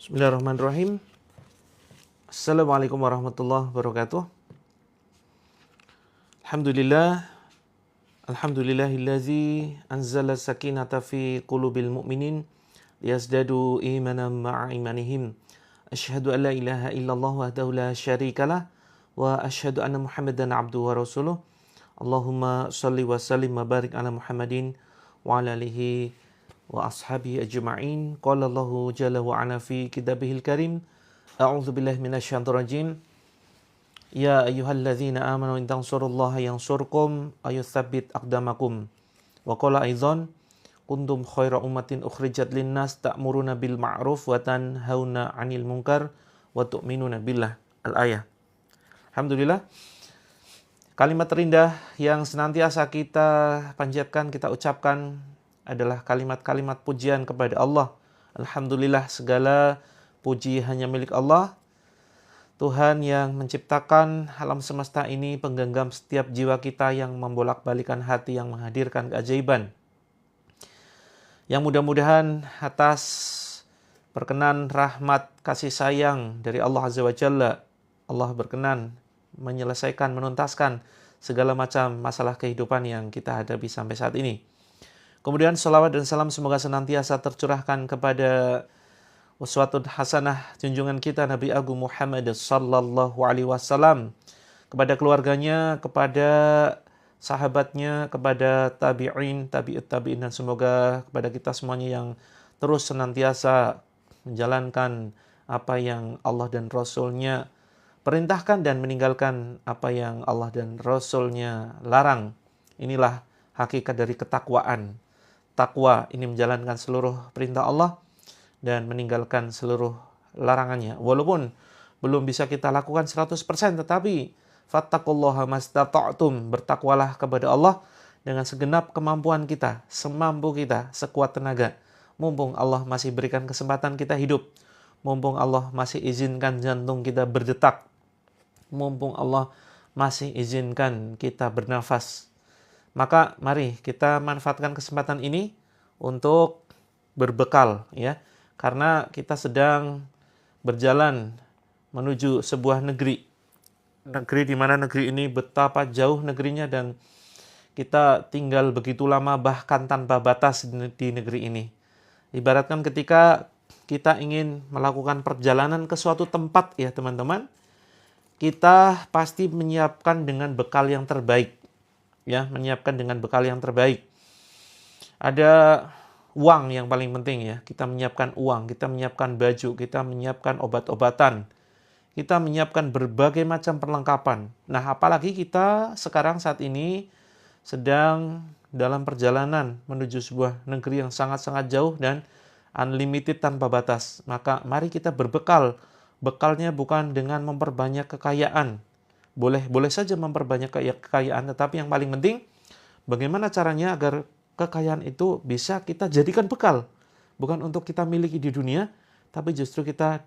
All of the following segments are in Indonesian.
Bismillahirrahmanirrahim. Assalamualaikum warahmatullahi wabarakatuh. Alhamdulillah. Alhamdulillahillazi anzala sakinata fi qulubil mu'minin liyazdadu imanan ma'a imanihim. Asyhadu an la ilaha illallah wahdahu la syarikalah wa asyhadu anna Muhammadan abduhu wa rasuluh. Allahumma shalli wa sallim wa barik ala Muhammadin wa ala alihi wa ashabihi ajma'in. Qala Allahu jalla wa ala fi kitabihil karim. A'udzu billahi minasyaitonir rajim. Ya ayyuhalladzina amanu in tansurullaha yansurkum ayutsabbit aqdamakum. Wa qala aidzan kuntum khaira ummatin ukhrijat linnas ta'muruna bil ma'ruf wa tanhauna 'anil munkar wa tu'minuna billah. Al-ayah. Alhamdulillah. Kalimat terindah yang senantiasa kita panjatkan, kita ucapkan adalah kalimat-kalimat pujian kepada Allah. Alhamdulillah, segala puji hanya milik Allah, Tuhan yang menciptakan alam semesta ini, penggenggam setiap jiwa kita, yang membolak-balikan hati, yang menghadirkan keajaiban. Yang mudah-mudahan atas perkenan rahmat kasih sayang dari Allah Azza wa Jalla, Allah berkenan menyelesaikan, menuntaskan segala macam masalah kehidupan yang kita hadapi sampai saat ini. Kemudian salawat dan salam semoga senantiasa tercurahkan kepada uswatun hasanah junjungan kita Nabi Agung Muhammad sallallahu alaihi wasallam, kepada keluarganya, kepada sahabatnya, kepada tabi'in, tabi'ut tabi'in, dan semoga kepada kita semuanya yang terus senantiasa menjalankan apa yang Allah dan Rasul-Nya perintahkan dan meninggalkan apa yang Allah dan Rasul-Nya larang. Inilah hakikat dari ketakwaan. Takwa ini menjalankan seluruh perintah Allah dan meninggalkan seluruh larangannya. Walaupun belum bisa kita lakukan 100%, tetapi fattaqullaha mastata'tum, bertakwalah kepada Allah dengan segenap kemampuan kita, semampu kita, sekuat tenaga. Mumpung Allah masih berikan kesempatan kita hidup, mumpung Allah masih izinkan jantung kita berdetak, mumpung Allah masih izinkan kita bernafas, maka mari kita manfaatkan kesempatan ini untuk berbekal, ya, karena kita sedang berjalan menuju sebuah negeri di mana negeri ini betapa jauh negerinya, dan kita tinggal begitu lama bahkan tanpa batas di negeri ini. Ibaratkan ketika kita ingin melakukan perjalanan ke suatu tempat, ya teman-teman, kita pasti menyiapkan dengan bekal yang terbaik. Ya, menyiapkan dengan bekal yang terbaik. Ada uang yang paling penting, ya. Kita menyiapkan uang, kita menyiapkan baju, kita menyiapkan obat-obatan, kita menyiapkan berbagai macam perlengkapan. Nah, apalagi kita sekarang saat ini sedang dalam perjalanan menuju sebuah negeri yang sangat-sangat jauh dan unlimited, tanpa batas. Maka mari kita berbekal. Bekalnya bukan dengan memperbanyak kekayaan. Boleh saja memperbanyak kekayaan, tetapi yang paling penting bagaimana caranya agar kekayaan itu bisa kita jadikan bekal, bukan untuk kita miliki di dunia, tapi justru kita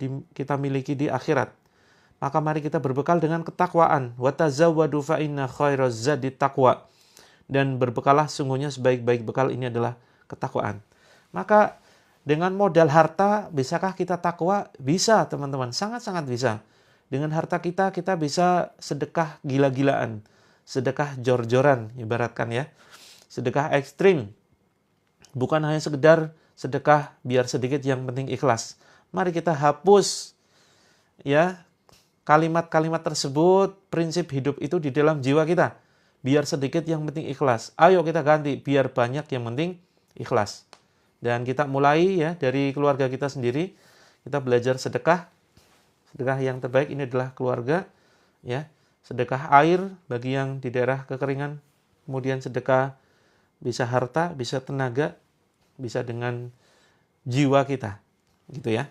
miliki di akhirat. Maka mari kita berbekal dengan ketakwaan. Wa tazawwadu fa inna khairaz zadi taqwa. Dan berbekalah, sungguhnya sebaik-baik bekal ini adalah ketakwaan. Maka dengan modal harta bisakah kita takwa? Bisa, teman-teman, sangat-sangat bisa. Dengan harta kita bisa sedekah gila-gilaan, sedekah jor-joran, ibaratkan, ya. Sedekah ekstrim. Bukan hanya sekedar sedekah biar sedikit yang penting ikhlas. Mari kita hapus, ya, kalimat-kalimat tersebut, prinsip hidup itu di dalam jiwa kita. Biar sedikit yang penting ikhlas. Ayo kita ganti, biar banyak yang penting ikhlas. Dan kita mulai, ya, dari keluarga kita sendiri. Kita belajar sedekah. Sedekah yang terbaik ini adalah keluarga, ya. Sedekah air bagi yang di daerah kekeringan. Kemudian sedekah bisa harta, bisa tenaga, bisa dengan jiwa kita, gitu, ya.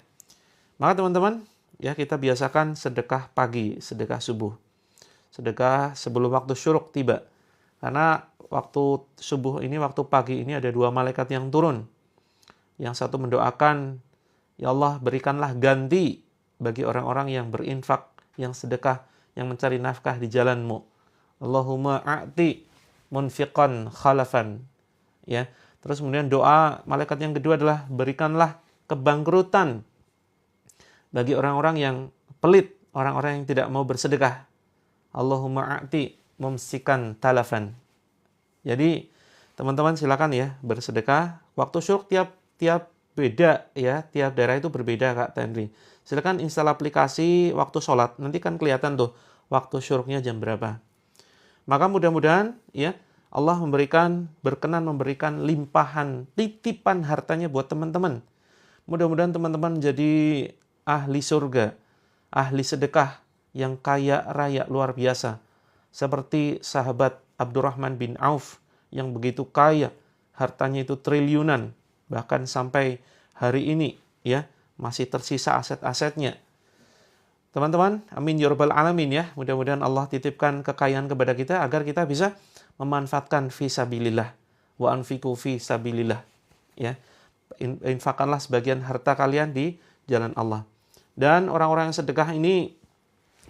Maka teman-teman, ya, kita biasakan sedekah pagi, sedekah subuh. Sedekah sebelum waktu syuruk tiba. Karena waktu subuh ini, waktu pagi ini ada dua malaikat yang turun. Yang satu mendoakan, ya Allah, berikanlah ganti bagi orang-orang yang berinfak, yang sedekah, yang mencari nafkah di jalan-Mu. Allahumma a'ti munfiqan khalafan. Ya. Terus kemudian doa malaikat yang kedua adalah berikanlah kebangkrutan bagi orang-orang yang pelit, orang-orang yang tidak mau bersedekah. Allahumma a'ti mumsikan talafan. Jadi teman-teman silakan ya bersedekah. Waktu syuruk tiap beda ya, tiap daerah itu berbeda Kak Tenri. Silakan install aplikasi waktu sholat, nanti kan kelihatan tuh waktu syuruknya jam berapa. Maka mudah-mudahan ya Allah berkenan memberikan limpahan, titipan hartanya buat teman-teman. Mudah-mudahan teman-teman menjadi ahli surga, ahli sedekah yang kaya raya luar biasa. Seperti sahabat Abdurrahman bin Auf yang begitu kaya, hartanya itu triliunan, bahkan sampai hari ini ya masih tersisa aset-asetnya. Teman-teman, amin ya rabbal alamin ya. Mudah-mudahan Allah titipkan kekayaan kepada kita agar kita bisa memanfaatkan fi sabilillah wa anfiqu fi sabilillah ya. Infakkanlah sebagian harta kalian di jalan Allah. Dan orang-orang yang sedekah ini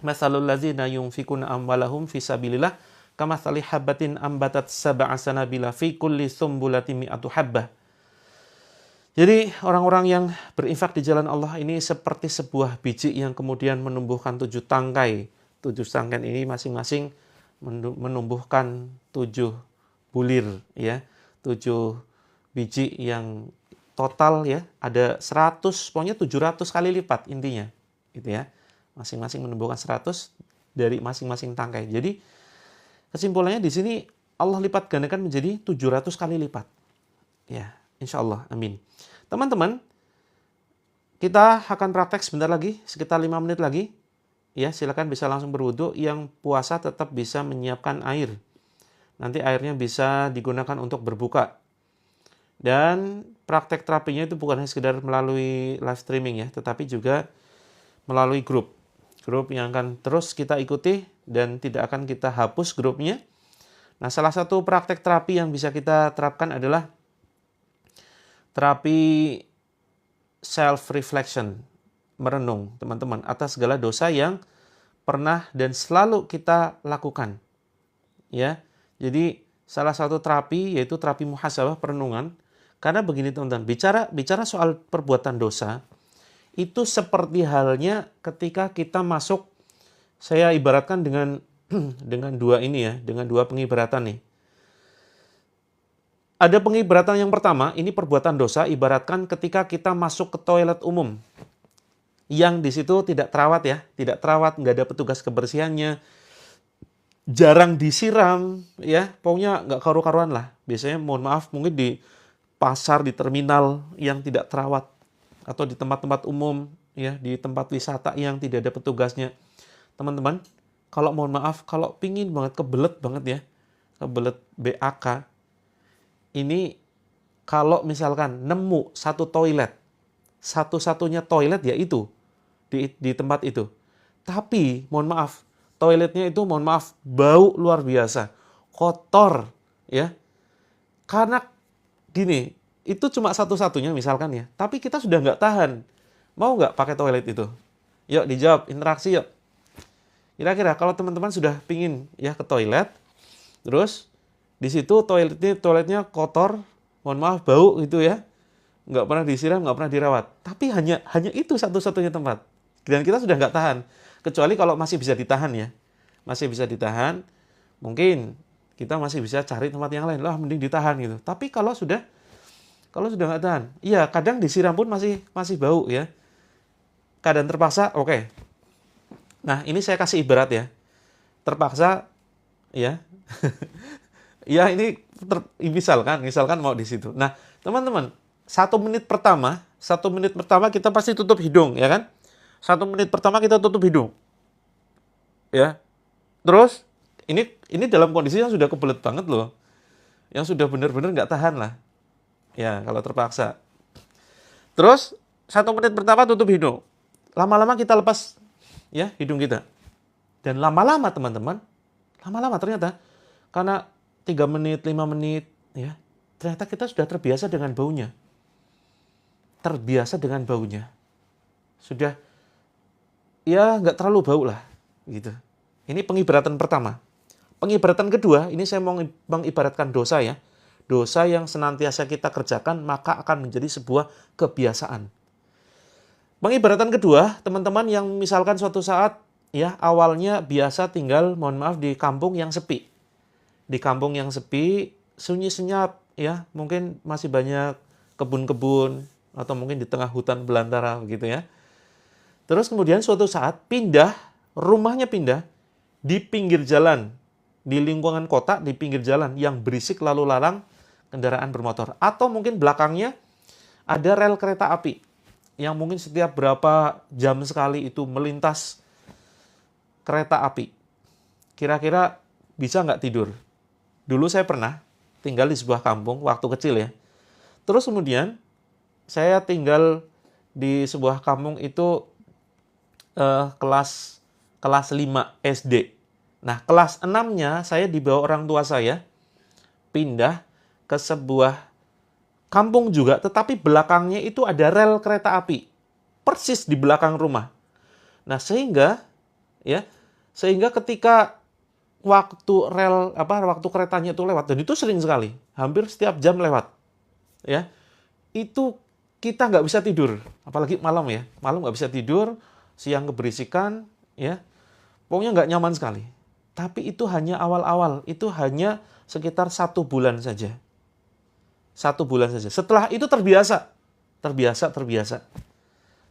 masalul ladzina yunfikuna amwalahum fi sabilillah kamatsali habatin ambatat sab'a sanabila fi kulli sumbulatin mi'atu habbah. Jadi orang-orang yang berinfak di jalan Allah ini seperti sebuah biji yang kemudian menumbuhkan 7 tangkai. 7 tangkai ini masing-masing menumbuhkan 7 bulir ya. 7 biji yang total ya ada 100, pokoknya 700 kali lipat intinya. Gitu ya. Masing-masing menumbuhkan 100 dari masing-masing tangkai. Jadi kesimpulannya di sini Allah lipat gandakan menjadi 700 kali lipat. Ya, insya Allah. Amin. Teman-teman, kita akan praktek sebentar lagi, sekitar 5 menit lagi. Ya, silakan bisa langsung berwudu. Yang puasa tetap bisa menyiapkan air. Nanti airnya bisa digunakan untuk berbuka. Dan praktek terapinya itu bukan hanya sekedar melalui live streaming ya, tetapi juga melalui grup. Grup yang akan terus kita ikuti dan tidak akan kita hapus grupnya. Nah, salah satu praktek terapi yang bisa kita terapkan adalah terapi self-reflection, merenung, teman-teman, atas segala dosa yang pernah dan selalu kita lakukan. Ya, jadi salah satu terapi yaitu terapi muhasabah, perenungan. Karena begini teman-teman, bicara soal perbuatan dosa, itu seperti halnya ketika kita masuk, saya ibaratkan dengan dua ini ya, dengan dua pengibaratan nih. Ada pengibaratan yang pertama, ini perbuatan dosa, ibaratkan ketika kita masuk ke toilet umum. Yang di situ tidak terawat ya, tidak terawat, nggak ada petugas kebersihannya, jarang disiram, ya, pokoknya nggak karu-karuan lah. Biasanya, mohon maaf, mungkin di pasar, di terminal yang tidak terawat, atau di tempat-tempat umum, ya, di tempat wisata yang tidak ada petugasnya. Teman-teman, kalau mohon maaf, kalau pingin banget, kebelet banget ya, kebelet BAK, ini kalau misalkan nemu satu toilet, satu-satunya toilet ya itu, di tempat itu. Tapi, mohon maaf, toiletnya itu, mohon maaf, bau luar biasa, kotor, ya. Karena gini, itu cuma satu-satunya misalkan ya, tapi kita sudah nggak tahan. Mau nggak pakai toilet itu? Yuk dijawab, interaksi yuk. Kira-kira kalau teman-teman sudah pingin ya ke toilet, terus di situ toiletnya kotor, mohon maaf bau gitu ya, nggak pernah disiram, nggak pernah dirawat. Tapi hanya itu satu-satunya tempat. Dan kita sudah nggak tahan. Kecuali kalau masih bisa ditahan ya, masih bisa ditahan, mungkin kita masih bisa cari tempat yang lain. Lah mending ditahan gitu. Tapi kalau sudah nggak tahan, iya kadang disiram pun masih bau ya. Keadaan terpaksa, oke. Nah ini saya kasih ibarat ya, terpaksa ya. Ya ini misalkan mau di situ. Nah teman-teman, 1 menit pertama kita pasti tutup hidung ya kan? 1 menit pertama kita tutup hidung, ya. Terus ini dalam kondisi yang sudah kebelet banget loh, yang sudah benar-benar nggak tahan lah, ya kalau terpaksa. Terus 1 menit pertama tutup hidung, lama-lama kita lepas ya hidung kita, dan lama-lama teman-teman, ternyata karena 3 menit, 5 menit, ya, ternyata kita sudah terbiasa dengan baunya. Sudah, ya nggak terlalu bau lah, gitu. Ini pengibaratan pertama. Pengibaratan kedua, ini saya mau mengibaratkan dosa ya. Dosa yang senantiasa kita kerjakan, maka akan menjadi sebuah kebiasaan. Pengibaratan kedua, teman-teman yang misalkan suatu saat ya awalnya biasa tinggal, mohon maaf, di kampung yang sepi. Di kampung yang sepi, sunyi senyap ya, mungkin masih banyak kebun-kebun atau mungkin di tengah hutan belantara begitu ya. Terus kemudian suatu saat pindah, rumahnya pindah di pinggir jalan, di lingkungan kota, di pinggir jalan yang berisik lalu lalang kendaraan bermotor. Atau mungkin belakangnya ada rel kereta api yang mungkin setiap berapa jam sekali itu melintas kereta api. Kira-kira bisa nggak tidur? Dulu saya pernah tinggal di sebuah kampung, waktu kecil ya. Terus kemudian saya tinggal di sebuah kampung itu kelas 5 SD. Nah, kelas 6-nya saya dibawa orang tua saya pindah ke sebuah kampung juga, tetapi belakangnya itu ada rel kereta api. Persis di belakang rumah. Nah, sehingga ketika waktu keretanya itu lewat, dan itu sering sekali, hampir setiap jam lewat. Ya. Itu kita nggak bisa tidur, apalagi malam ya. Malam nggak bisa tidur, siang keberisikan, ya. Pokoknya nggak nyaman sekali. Tapi itu hanya awal-awal, itu hanya sekitar 1 bulan saja. 1 bulan saja. Setelah itu terbiasa.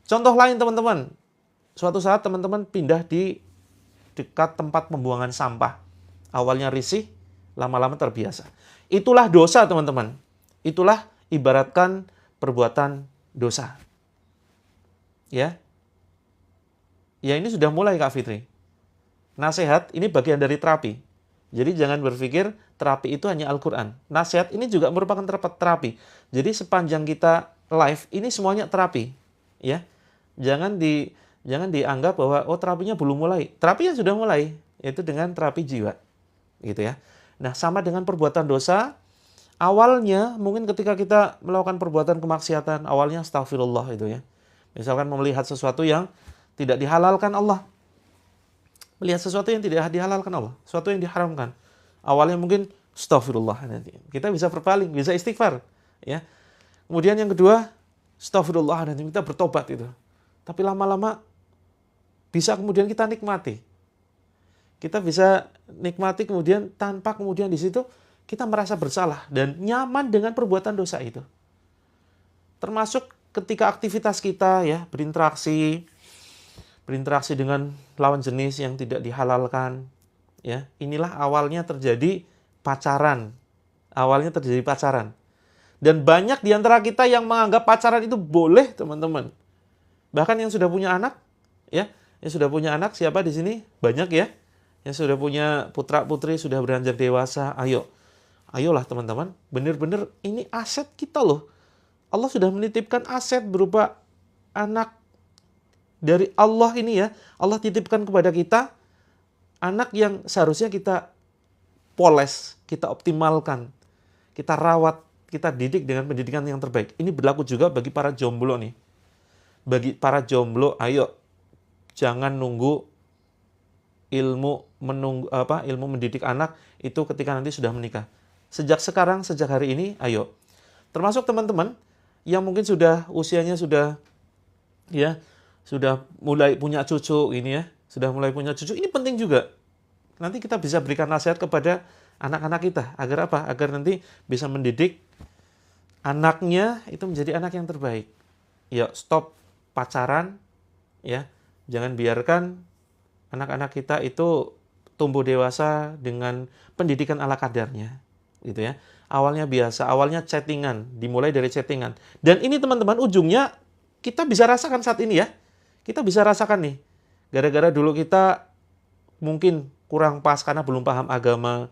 Contoh lain teman-teman, suatu saat teman-teman pindah di dekat tempat pembuangan sampah. Awalnya risih, lama-lama terbiasa. Itulah dosa teman-teman. Itulah ibaratkan perbuatan dosa. Ya. Ya ini sudah mulai Kak Fitri. Nasihat ini bagian dari terapi. Jadi jangan berpikir terapi itu hanya Al-Quran. Nasihat ini juga merupakan terapi. Jadi sepanjang kita live, ini semuanya terapi. Ya, jangan dianggap bahwa terapinya belum mulai. Terapinya sudah mulai, yaitu dengan terapi jiwa. Gitu ya. Nah, sama dengan perbuatan dosa, awalnya mungkin ketika kita melakukan perbuatan kemaksiatan, awalnya astagfirullah itu ya. Misalkan melihat sesuatu yang tidak dihalalkan Allah. Melihat sesuatu yang tidak dihalalkan Allah, sesuatu yang diharamkan. Awalnya mungkin astagfirullah, nanti kita bisa berpaling, bisa istighfar, ya. Kemudian yang kedua, astagfirullah, nanti kita bertobat itu. Tapi lama-lama bisa kemudian kita nikmati. Kita bisa nikmati kemudian tanpa kemudian di situ kita merasa bersalah dan nyaman dengan perbuatan dosa itu. Termasuk ketika aktivitas kita ya berinteraksi dengan lawan jenis yang tidak dihalalkan, ya. Inilah awalnya terjadi pacaran. Dan banyak di antara kita yang menganggap pacaran itu boleh, teman-teman. Bahkan yang sudah punya anak, ya, siapa di sini? Banyak ya. Yang sudah punya putra-putri, sudah beranjak dewasa. Ayolah teman-teman, benar-benar ini aset kita loh. Allah sudah menitipkan aset berupa anak dari Allah ini ya, Allah titipkan kepada kita anak yang seharusnya kita poles, kita optimalkan, kita rawat, kita didik dengan pendidikan yang terbaik. Ini berlaku juga bagi para jomblo nih. Bagi para jomblo, ayo jangan nunggu ilmu mendidik anak itu ketika nanti sudah menikah. Sejak sekarang, sejak hari ini, ayo. Termasuk teman-teman yang mungkin usianya sudah mulai punya cucu ini ya, ini penting juga. Nanti kita bisa berikan nasihat kepada anak-anak kita agar apa? Agar nanti bisa mendidik anaknya itu menjadi anak yang terbaik. Ya, stop pacaran ya. Jangan biarkan anak-anak kita itu tumbuh dewasa dengan pendidikan ala kadarnya, gitu ya. Awalnya biasa, awalnya chattingan, dimulai dari chattingan. Dan ini teman-teman ujungnya kita bisa rasakan saat ini ya. Kita bisa rasakan nih, gara-gara dulu kita mungkin kurang pas karena belum paham agama.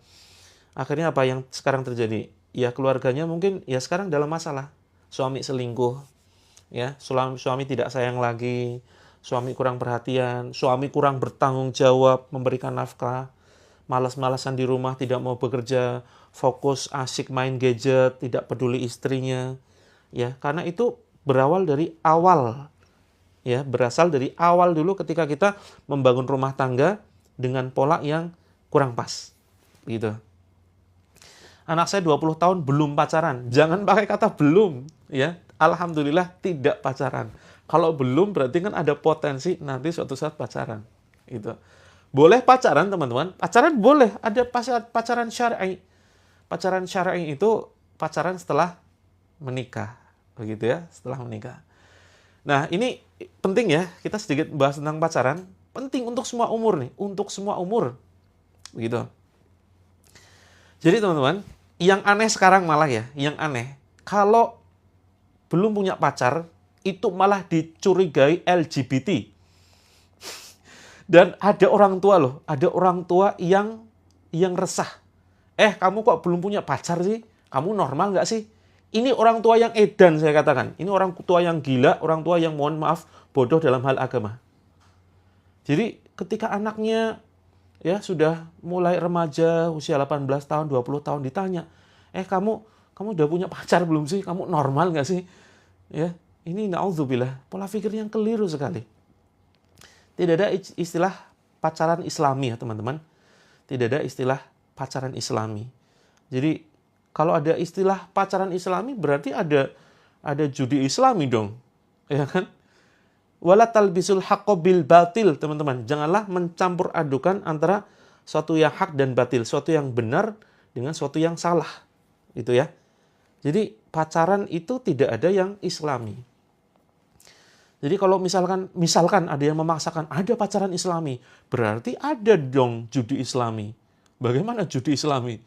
Akhirnya apa yang sekarang terjadi? Ya keluarganya mungkin ya sekarang dalam masalah. Suami selingkuh, ya suami tidak sayang lagi, suami kurang perhatian, suami kurang bertanggung jawab memberikan nafkah, malas-malasan di rumah, tidak mau bekerja, fokus asik main gadget, tidak peduli istrinya. Ya, karena itu berasal dari awal dulu ketika kita membangun rumah tangga dengan pola yang kurang pas. Gitu. Anak saya 20 tahun belum pacaran. Jangan pakai kata belum, ya. Alhamdulillah tidak pacaran. Kalau belum berarti kan ada potensi nanti suatu saat pacaran. Gitu. Boleh pacaran teman-teman, pacaran boleh, ada pacaran syar'i. Pacaran syar'i itu pacaran setelah menikah, begitu ya, setelah menikah. Nah, ini penting ya, kita sedikit bahas tentang pacaran. Penting untuk semua umur nih, untuk semua umur. Begitu. Jadi teman-teman, yang aneh sekarang malah ya, yang aneh, kalau belum punya pacar, itu malah dicurigai LGBT. Dan ada orang tua loh, ada orang tua yang resah. Kamu kok belum punya pacar sih? Kamu normal nggak sih? Ini orang tua yang edan saya katakan. Ini orang tua yang gila, orang tua yang mohon maaf bodoh dalam hal agama. Jadi ketika anaknya ya sudah mulai remaja, usia 18 tahun, 20 tahun ditanya, kamu udah punya pacar belum sih? Kamu normal nggak sih? Ya, ini naudzubillah, pola pikir yang keliru sekali. Tidak ada istilah pacaran Islami ya teman-teman. Tidak ada istilah pacaran Islami. Jadi kalau ada istilah pacaran Islami berarti ada judi Islami dong. Ya kan? Wala talbisul haqqo bil batil, teman-teman. Janganlah mencampur adukan antara suatu yang hak dan batil, suatu yang benar dengan suatu yang salah. Itu ya. Jadi pacaran itu tidak ada yang Islami. Jadi kalau misalkan ada yang memaksakan ada pacaran Islami, berarti ada dong judi Islami. Bagaimana judi Islami?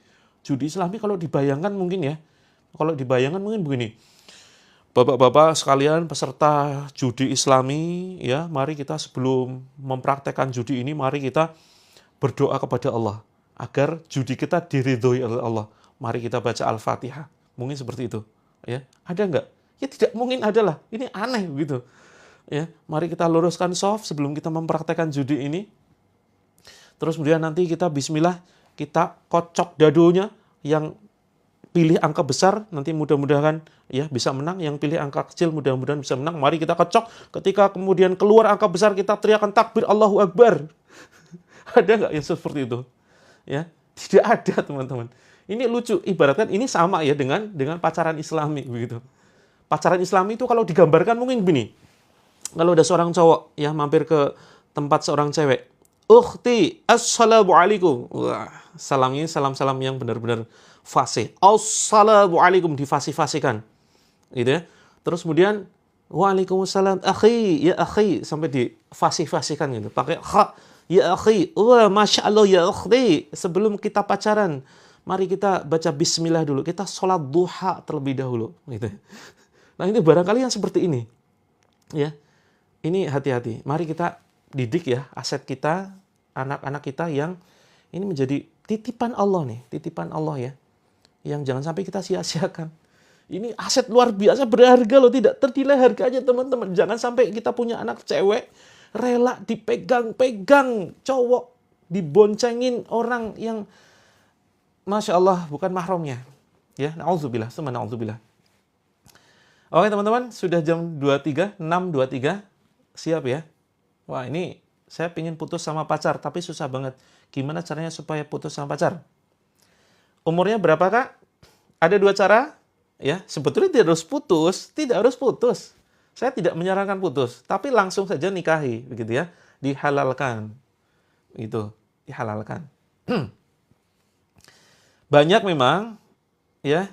Judi Islami kalau dibayangkan mungkin ya. Kalau dibayangkan mungkin begini. Bapak-bapak sekalian peserta judi Islami, ya, mari kita sebelum mempraktekkan judi ini, mari kita berdoa kepada Allah agar judi kita diridhoi oleh Allah. Mari kita baca Al-Fatihah. Mungkin seperti itu, ya. Ada enggak? Ya tidak mungkin ada lah. Ini aneh begitu. Ya, mari kita luruskan shaf sebelum kita mempraktekkan judi ini. Terus kemudian nanti kita bismillah, kita kocok dadonya, yang pilih angka besar nanti mudah-mudahan ya bisa menang, yang pilih angka kecil mudah-mudahan bisa menang. Mari kita kocok, ketika kemudian keluar angka besar kita teriakan takbir Allahu Akbar. Ada nggak yang seperti itu? Ya, tidak ada teman-teman. Ini lucu, ibaratkan ini sama ya dengan pacaran Islami begitu. Pacaran Islami itu kalau digambarkan mungkin begini. Kalau ada seorang cowok ya mampir ke tempat seorang cewek, "Ukhti, assalamualaikum." Wah, salamnya salam-salam yang benar-benar fasih. Assalamualaikum, difasih-fasihkan. Gitu ya. Terus kemudian waalaikumsalam, akhi, ya akhi, sampai difasih-fasihkan gitu. Pakai kha, ya akhi. Wah, masya Allah ya ukhti. Sebelum kita pacaran, mari kita baca bismillah dulu. Kita sholat duha terlebih dahulu. Gitu. Nah, ini barangkali yang seperti ini. Ya. Ini hati-hati. Mari kita didik ya aset kita, anak-anak kita yang ini menjadi titipan Allah nih, titipan Allah ya. Yang jangan sampai kita sia-siakan. Ini aset luar biasa berharga loh, tidak ternilai harganya teman-teman. Jangan sampai kita punya anak cewek rela dipegang-pegang cowok, diboncengin orang yang masya Allah bukan mahramnya. Ya, na'udzubillah, summa na'udzubillah. Oke teman-teman, sudah jam 23, 6.23. Siap ya? Wah, ini saya pingin putus sama pacar, tapi susah banget. Gimana caranya supaya putus sama pacar? Umurnya berapa, Kak? Ada 2 cara. Ya, sebetulnya tidak harus putus. Saya tidak menyarankan putus, tapi langsung saja nikahi, begitu ya. Dihalalkan. Itu, dihalalkan. Banyak memang ya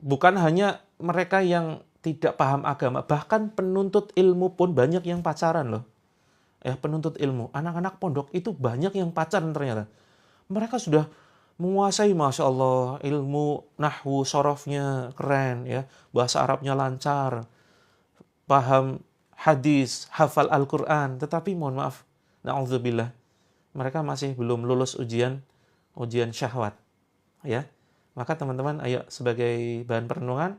bukan hanya mereka yang tidak paham agama, bahkan penuntut ilmu pun banyak yang pacaran loh. Ya, penuntut ilmu, anak-anak pondok itu banyak yang pacaran ternyata. Mereka sudah menguasai, masya Allah, ilmu nahwu, sorofnya keren ya, bahasa Arabnya lancar, paham hadis, hafal Al-Quran, tetapi mohon maaf, na'udzubillah, mereka masih belum lulus ujian syahwat. Ya, maka teman-teman, ayo sebagai bahan perenungan,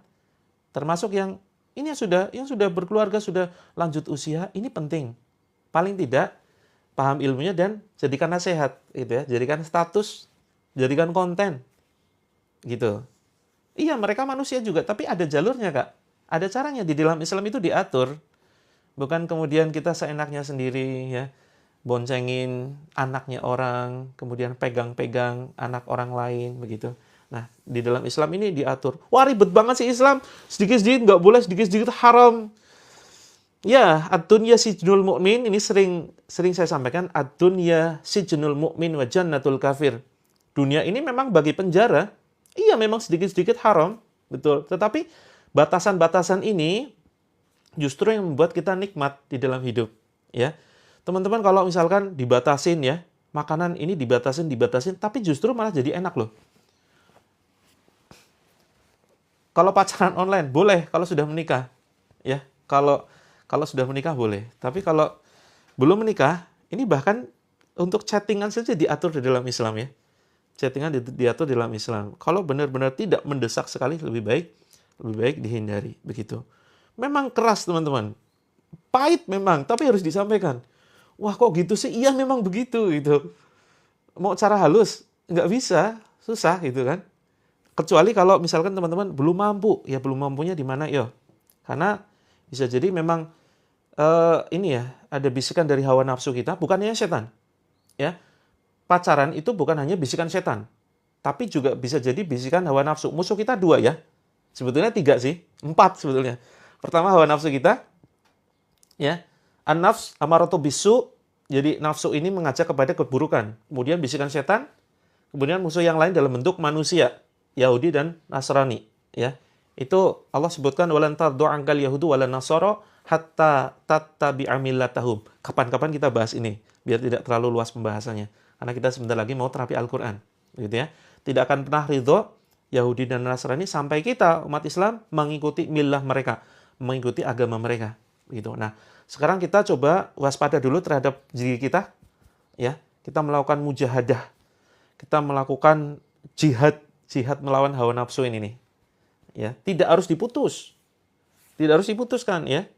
termasuk yang ini yang sudah berkeluarga, sudah lanjut usia, ini penting. Paling tidak paham ilmunya dan jadikan nasihat, gitu ya. Jadikan status, jadikan konten, gitu. Iya, mereka manusia juga, tapi ada jalurnya, Kak. Ada caranya, di dalam Islam itu diatur. Bukan kemudian kita seenaknya sendiri, ya, boncengin anaknya orang, kemudian pegang-pegang anak orang lain, begitu. Nah, di dalam Islam ini diatur. Wah, ribet banget sih Islam. Sedikit-sedikit nggak boleh, sedikit-sedikit haram. Ya, ad-dunya sijnul mu'min, ini sering saya sampaikan, ad-dunya sijnul mu'min wa jannatul kafir. Dunia ini memang bagi penjara. Iya, memang sedikit-sedikit haram, betul. Tetapi batasan-batasan ini justru yang membuat kita nikmat di dalam hidup, ya. Teman-teman kalau misalkan dibatasin ya, makanan ini dibatasin, tapi justru malah jadi enak loh. Kalau pacaran online boleh kalau sudah menikah, ya. Kalau sudah menikah boleh. Tapi kalau belum menikah, ini bahkan untuk chattingan saja diatur di dalam Islam ya. Chattingan diatur di dalam Islam. Kalau benar-benar tidak mendesak sekali lebih baik dihindari begitu. Memang keras teman-teman. Pahit memang, tapi harus disampaikan. Wah kok gitu sih? Iya memang begitu gitu. Mau cara halus nggak bisa, susah gitu kan. Kecuali kalau misalkan teman-teman belum mampu, ya belum mampunya di mana yo? Karena bisa jadi memang ini ya, ada bisikan dari hawa nafsu kita, bukannya setan. Ya, pacaran itu bukan hanya bisikan setan, tapi juga bisa jadi bisikan hawa nafsu. Musuh kita dua ya, sebetulnya tiga sih, empat sebetulnya. Pertama hawa nafsu kita, ya, an-nafs amaratu bisu, jadi nafsu ini mengajak kepada keburukan. Kemudian bisikan setan, kemudian musuh yang lain dalam bentuk manusia, Yahudi dan Nasrani. Ya, itu Allah sebutkan walan tardu angkal yahudu walan nasara hatta tattabi'a millatahum. Kapan-kapan kita bahas ini, biar tidak terlalu luas pembahasannya. Karena kita sebentar lagi mau terapi Al-Quran. Gitu ya. Tidak akan pernah ridho Yahudi dan Nasrani sampai kita, umat Islam, mengikuti millah mereka. Mengikuti agama mereka. Gitu. Nah, sekarang kita coba waspada dulu terhadap diri kita. Ya, kita melakukan mujahadah. Kita melakukan jihad melawan hawa nafsu ini nih. Ya, tidak harus diputus. Tidak harus diputuskan ya.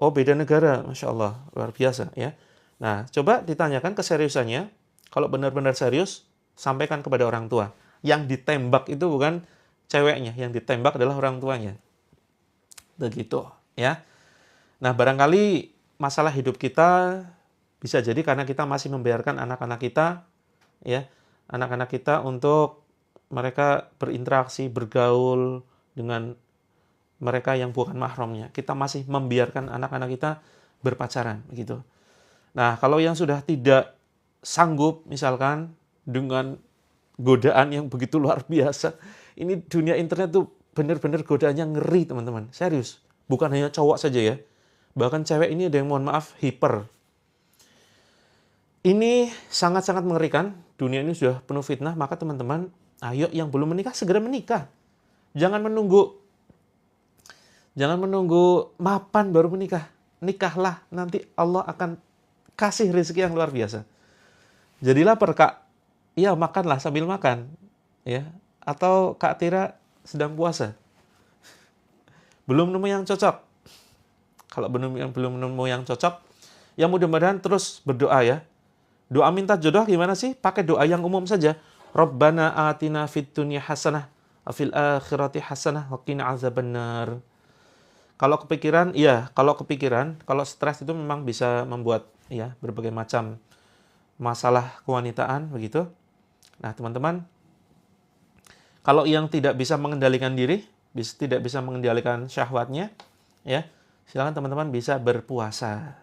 Oh beda negara, Masya Allah, luar biasa ya. Nah, coba ditanyakan keseriusannya. Kalau benar-benar serius, sampaikan kepada orang tua. Yang ditembak itu bukan ceweknya, yang ditembak adalah orang tuanya. Begitu ya. Nah, barangkali masalah hidup kita bisa jadi karena kita masih membiarkan anak-anak kita, ya, anak-anak kita untuk mereka berinteraksi, bergaul dengan mereka yang bukan mahramnya. Kita masih membiarkan anak-anak kita berpacaran begitu. Nah, kalau yang sudah tidak sanggup misalkan dengan godaan yang begitu luar biasa, ini dunia internet tuh benar-benar godaannya ngeri, teman-teman. Serius. Bukan hanya cowok saja ya. Bahkan cewek ini ada yang mohon maaf hiper. Ini sangat-sangat mengerikan. Dunia ini sudah penuh fitnah, maka teman-teman, ayo yang belum menikah segera menikah. Jangan menunggu mapan baru menikah. Nikahlah, nanti Allah akan kasih rezeki yang luar biasa. Jadilah Kak. Ya, makanlah sambil makan. Ya, atau Kak Tira sedang puasa. Belum nemu yang cocok. Kalau belum nemu yang cocok, ya mudah-mudahan terus berdoa ya. Doa minta jodoh gimana sih? Pakai doa yang umum saja. Rabbana atina fid dunya hasanah wa fil akhirati hasanah wa qina azabannar. Kalau kepikiran, kalau stres itu memang bisa membuat ya berbagai macam masalah kewanitaan begitu. Nah, teman-teman, kalau yang tidak bisa mengendalikan diri, tidak bisa mengendalikan syahwatnya, ya, silakan teman-teman bisa berpuasa.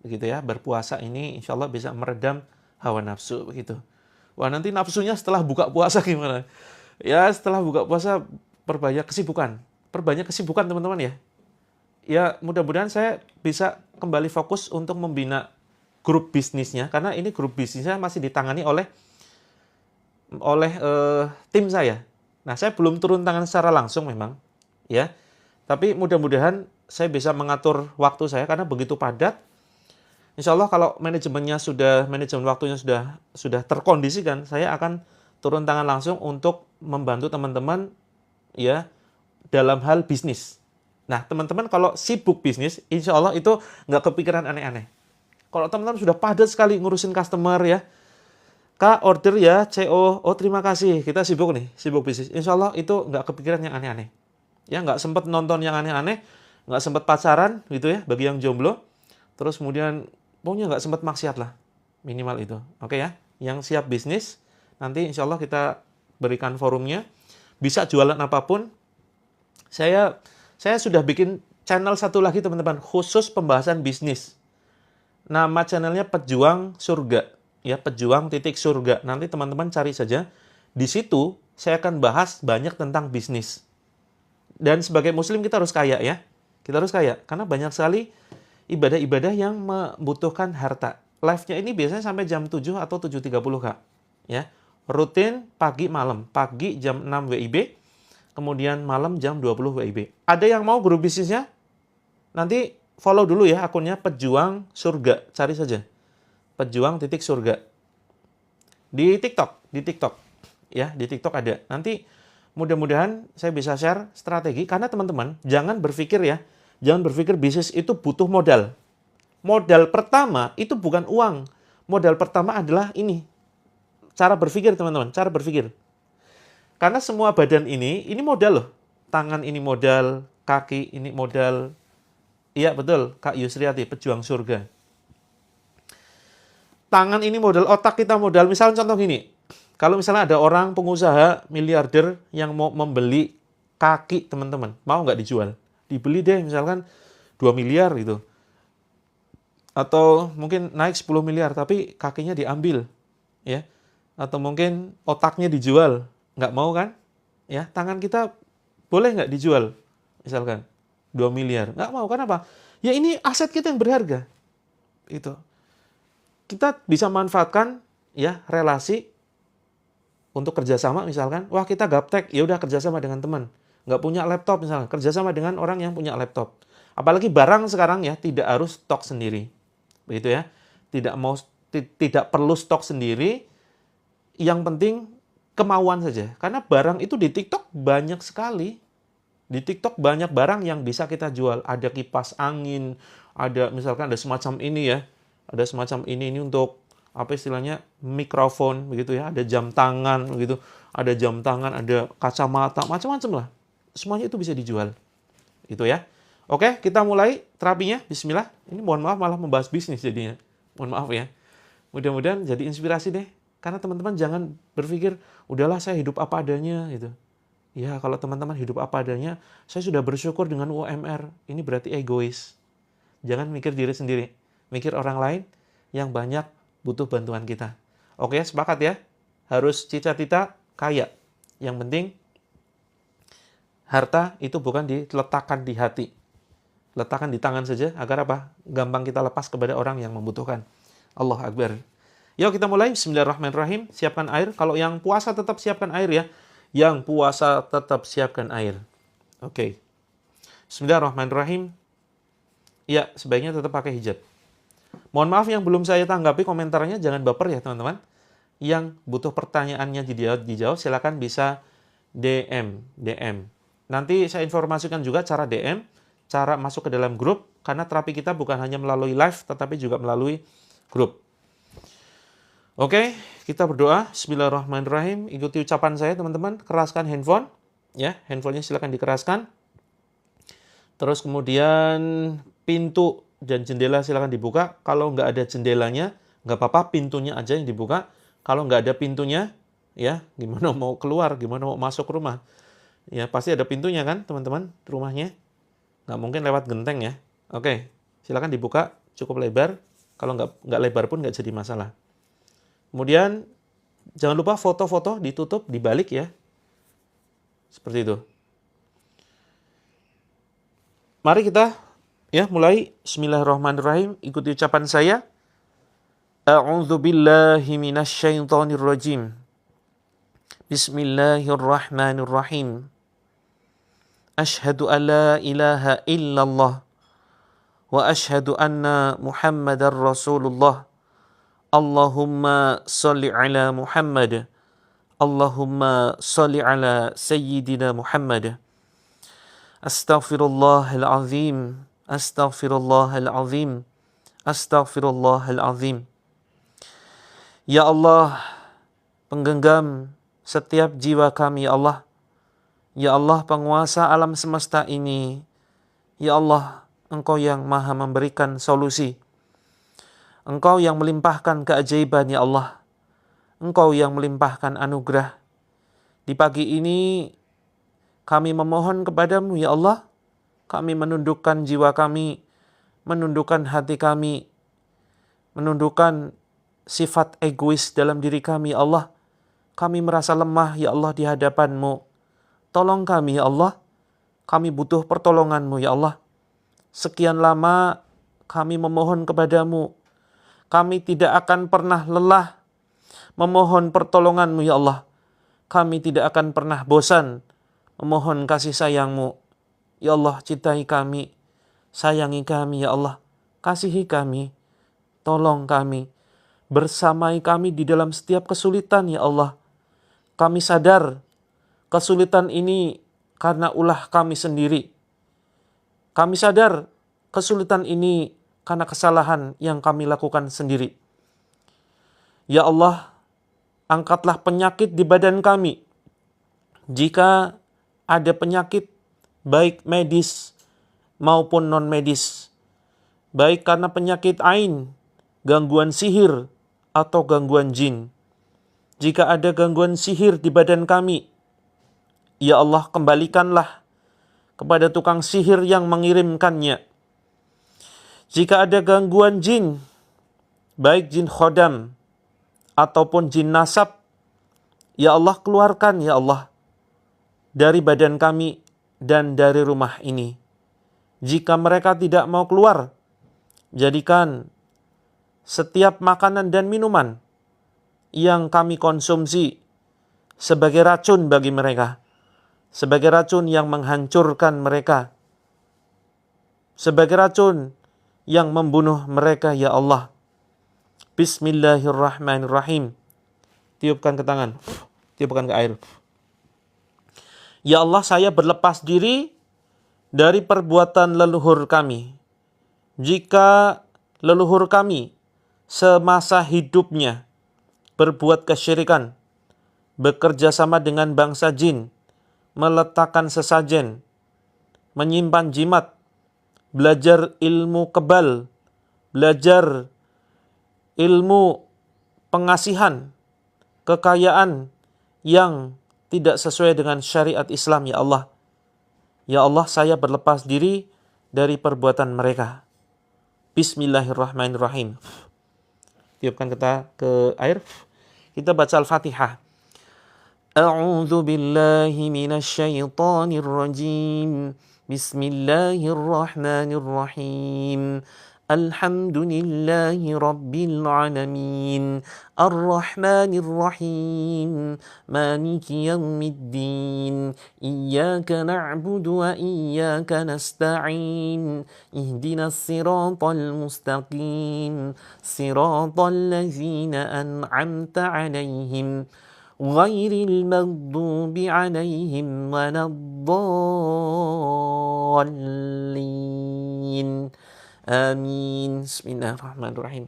Begitu ya, berpuasa ini insya Allah bisa meredam hawa nafsu begitu. Wah, nanti nafsunya setelah buka puasa gimana? Ya, setelah buka puasa perbanyak kesibukan teman-teman ya. Ya, mudah-mudahan saya bisa kembali fokus untuk membina grup bisnisnya, karena ini grup bisnisnya masih ditangani oleh tim saya. Nah, saya belum turun tangan secara langsung memang, ya. Tapi mudah-mudahan saya bisa mengatur waktu saya karena begitu padat. Insya Allah kalau manajemen waktunya sudah terkondisikan, saya akan turun tangan langsung untuk membantu teman-teman ya dalam hal bisnis. Nah, teman-teman kalau sibuk bisnis, insya Allah itu nggak kepikiran aneh-aneh. Kalau teman-teman sudah padat sekali ngurusin customer ya, Kak order ya, CO, oh terima kasih, kita sibuk bisnis. Insya Allah itu nggak kepikiran yang aneh-aneh. Ya, nggak sempat nonton yang aneh-aneh, nggak sempat pacaran gitu ya, bagi yang jomblo. Terus kemudian, pokoknya nggak sempat maksiat lah, minimal itu. Oke ya, yang siap bisnis, nanti insya Allah kita berikan forumnya. Bisa jualan apapun. Saya sudah bikin channel satu lagi teman-teman, khusus pembahasan bisnis. Nama channelnya Pejuang Surga. Ya, Pejuang titik Surga. Nanti teman-teman cari saja. Di situ saya akan bahas banyak tentang bisnis. Dan sebagai muslim kita harus kaya ya. Kita harus kaya. Karena banyak sekali ibadah-ibadah yang membutuhkan harta. Live-nya ini biasanya sampai jam 7 atau 7.30 Kak. Ya. Rutin pagi malam. Pagi jam 6 WIB. Kemudian malam jam 20 WIB. Ada yang mau grup bisnisnya? Nanti follow dulu ya akunnya Pejuang Surga. Cari saja. Pejuang titik surga. Di TikTok. Ya, di TikTok ada. Nanti mudah-mudahan saya bisa share strategi. Karena teman-teman, jangan berpikir bisnis itu butuh modal. Modal pertama itu bukan uang. Modal pertama adalah ini. Cara berpikir teman-teman, cara berpikir. Karena semua badan ini modal loh. Tangan ini modal, kaki ini modal. Iya betul, Kak Yusriati, Pejuang Surga. Tangan ini modal, otak kita modal. Misalnya contoh gini, kalau misalnya ada orang pengusaha miliarder yang mau membeli kaki teman-teman, mau nggak dijual? Dibeli deh misalkan 2 miliar gitu. Atau mungkin naik 10 miliar, tapi kakinya diambil. Ya. Atau mungkin otaknya dijual. Nggak mau kan? Ya, tangan kita boleh nggak dijual? Misalkan 2 miliar. Nggak mau, kenapa? Ya ini aset kita yang berharga. Itu. Kita bisa manfaatkan ya relasi untuk kerjasama misalkan. Wah kita gaptek, ya udah kerjasama dengan teman. Nggak punya laptop misalkan, kerjasama dengan orang yang punya laptop. Apalagi barang sekarang ya tidak harus stok sendiri. Begitu ya. Tidak perlu stok sendiri. Yang penting kemauan saja. Karena barang itu di TikTok banyak sekali. Di TikTok banyak barang yang bisa kita jual. Ada kipas angin, ada misalkan ada semacam ini ya. Ada semacam ini untuk apa istilahnya mikrofon begitu ya. Ada jam tangan begitu. Ada jam tangan, ada kacamata, macam-macam lah. Semuanya itu bisa dijual. Itu ya. Oke, kita mulai terapinya. Bismillah. Ini mohon maaf malah membahas bisnis jadinya. Mohon maaf ya. Mudah-mudahan jadi inspirasi deh. Karena teman-teman jangan berpikir, udahlah saya hidup apa adanya gitu. Ya, kalau teman-teman hidup apa adanya, saya sudah bersyukur dengan UMR. Ini berarti egois. Jangan mikir diri sendiri. Mikir orang lain yang banyak butuh bantuan kita. Oke, sepakat ya? Harus cita-cita kaya. Yang penting, harta itu bukan diletakkan di hati. Letakkan di tangan saja, agar apa? Gampang kita lepas kepada orang yang membutuhkan. Allah Akbar. Yuk kita mulai. Bismillahirrahmanirrahim. Siapkan air. Kalau yang puasa tetap siapkan air ya. Yang puasa tetap siapkan air. Oke. Bismillahirrahmanirrahim. Ya, sebaiknya tetap pakai hijab. Mohon maaf yang belum saya tanggapi komentarnya, jangan baper ya teman-teman. Yang butuh pertanyaannya dijawab silakan bisa DM. Nanti saya informasikan juga cara DM, cara masuk ke dalam grup, karena terapi kita bukan hanya melalui live, tetapi juga melalui grup. Oke, kita berdoa. Bismillahirrahmanirrahim. Ikuti ucapan saya teman-teman. Keraskan handphone. Ya, handphonenya silakan dikeraskan. Terus kemudian pintu dan jendela silakan dibuka. Kalau nggak ada jendelanya, nggak apa-apa, pintunya aja yang dibuka. Kalau nggak ada pintunya, ya gimana mau keluar, gimana mau masuk rumah. Ya pasti ada pintunya kan teman-teman, rumahnya. Nggak mungkin lewat genteng ya. Oke, silakan dibuka, cukup lebar. Kalau nggak lebar pun nggak jadi masalah. Kemudian jangan lupa foto-foto ditutup, dibalik ya. Seperti itu. Mari kita ya mulai. Bismillahirrahmanirrahim. Ikuti ucapan saya. A'udzu billahi minasy syaithanir rajim. Bismillahirrahmanirrahim. Asyhadu an la ilaha illallah wa asyhadu anna Muhammadar Rasulullah. Allahumma salli ala Muhammad. Allahumma salli ala Sayyidina Muhammad. Astaghfirullahalazim. Astaghfirullahalazim. Astaghfirullahalazim. Ya Allah, penggenggam setiap jiwa kami ya Allah. Ya Allah, penguasa alam semesta ini. Ya Allah, Engkau yang maha memberikan solusi. Engkau yang melimpahkan keajaiban ya Allah. Engkau yang melimpahkan anugerah. Di pagi ini kami memohon kepadamu ya Allah, kami menundukkan jiwa kami, menundukkan hati kami, menundukkan sifat egois dalam diri kami ya Allah. Kami merasa lemah ya Allah di hadapan-Mu. Tolong kami ya Allah, kami butuh pertolongan-Mu ya Allah. Sekian lama kami memohon kepadamu, kami tidak akan pernah lelah memohon pertolongan-Mu ya Allah. Kami tidak akan pernah bosan memohon kasih sayang-Mu. Ya Allah, cintai kami, sayangi kami ya Allah, kasihi kami, tolong kami, bersamai kami di dalam setiap kesulitan ya Allah. Kami sadar kesulitan ini karena ulah kami sendiri. Kami sadar kesulitan ini karena kesalahan yang kami lakukan sendiri. Ya Allah, angkatlah penyakit di badan kami. Jika ada penyakit, baik medis maupun non-medis, baik karena penyakit ain, gangguan sihir, atau gangguan jin. Jika ada gangguan sihir di badan kami, ya Allah, kembalikanlah kepada tukang sihir yang mengirimkannya. Jika ada gangguan jin, baik jin khodam ataupun jin nasab, ya Allah, keluarkan ya Allah dari badan kami dan dari rumah ini. Jika mereka tidak mau keluar, jadikan setiap makanan dan minuman yang kami konsumsi sebagai racun bagi mereka, sebagai racun yang menghancurkan mereka, sebagai racun yang membunuh mereka ya Allah. Bismillahirrahmanirrahim. Tiupkan ke tangan, tiupkan ke air. Ya Allah, saya berlepas diri dari perbuatan leluhur kami. Jika leluhur kami semasa hidupnya berbuat kesyirikan, bekerja sama dengan bangsa jin, meletakkan sesajen, menyimpan jimat, belajar ilmu kebal, belajar ilmu pengasihan, kekayaan yang tidak sesuai dengan syariat Islam ya Allah. Ya Allah, saya berlepas diri dari perbuatan mereka. Bismillahirrahmanirrahim. Tiupkan kita ke air. Kita baca Al-Fatihah. A'udzu billahi minasy syaithanir rajim. Bismillahirrahmanirrahim. Alhamdulillahi rabbil alamin. Ar-Rahmanir Rahim. Maliki yaumiddin. Iyyaka na'budu wa iyyaka nasta'in. Ihdinas siratal mustaqim. Siratal ladzina an'amta 'alaihim. Ghairil maghdubi 'alaihim waladdallin. Amin. Bismillahirrahmanirrahim.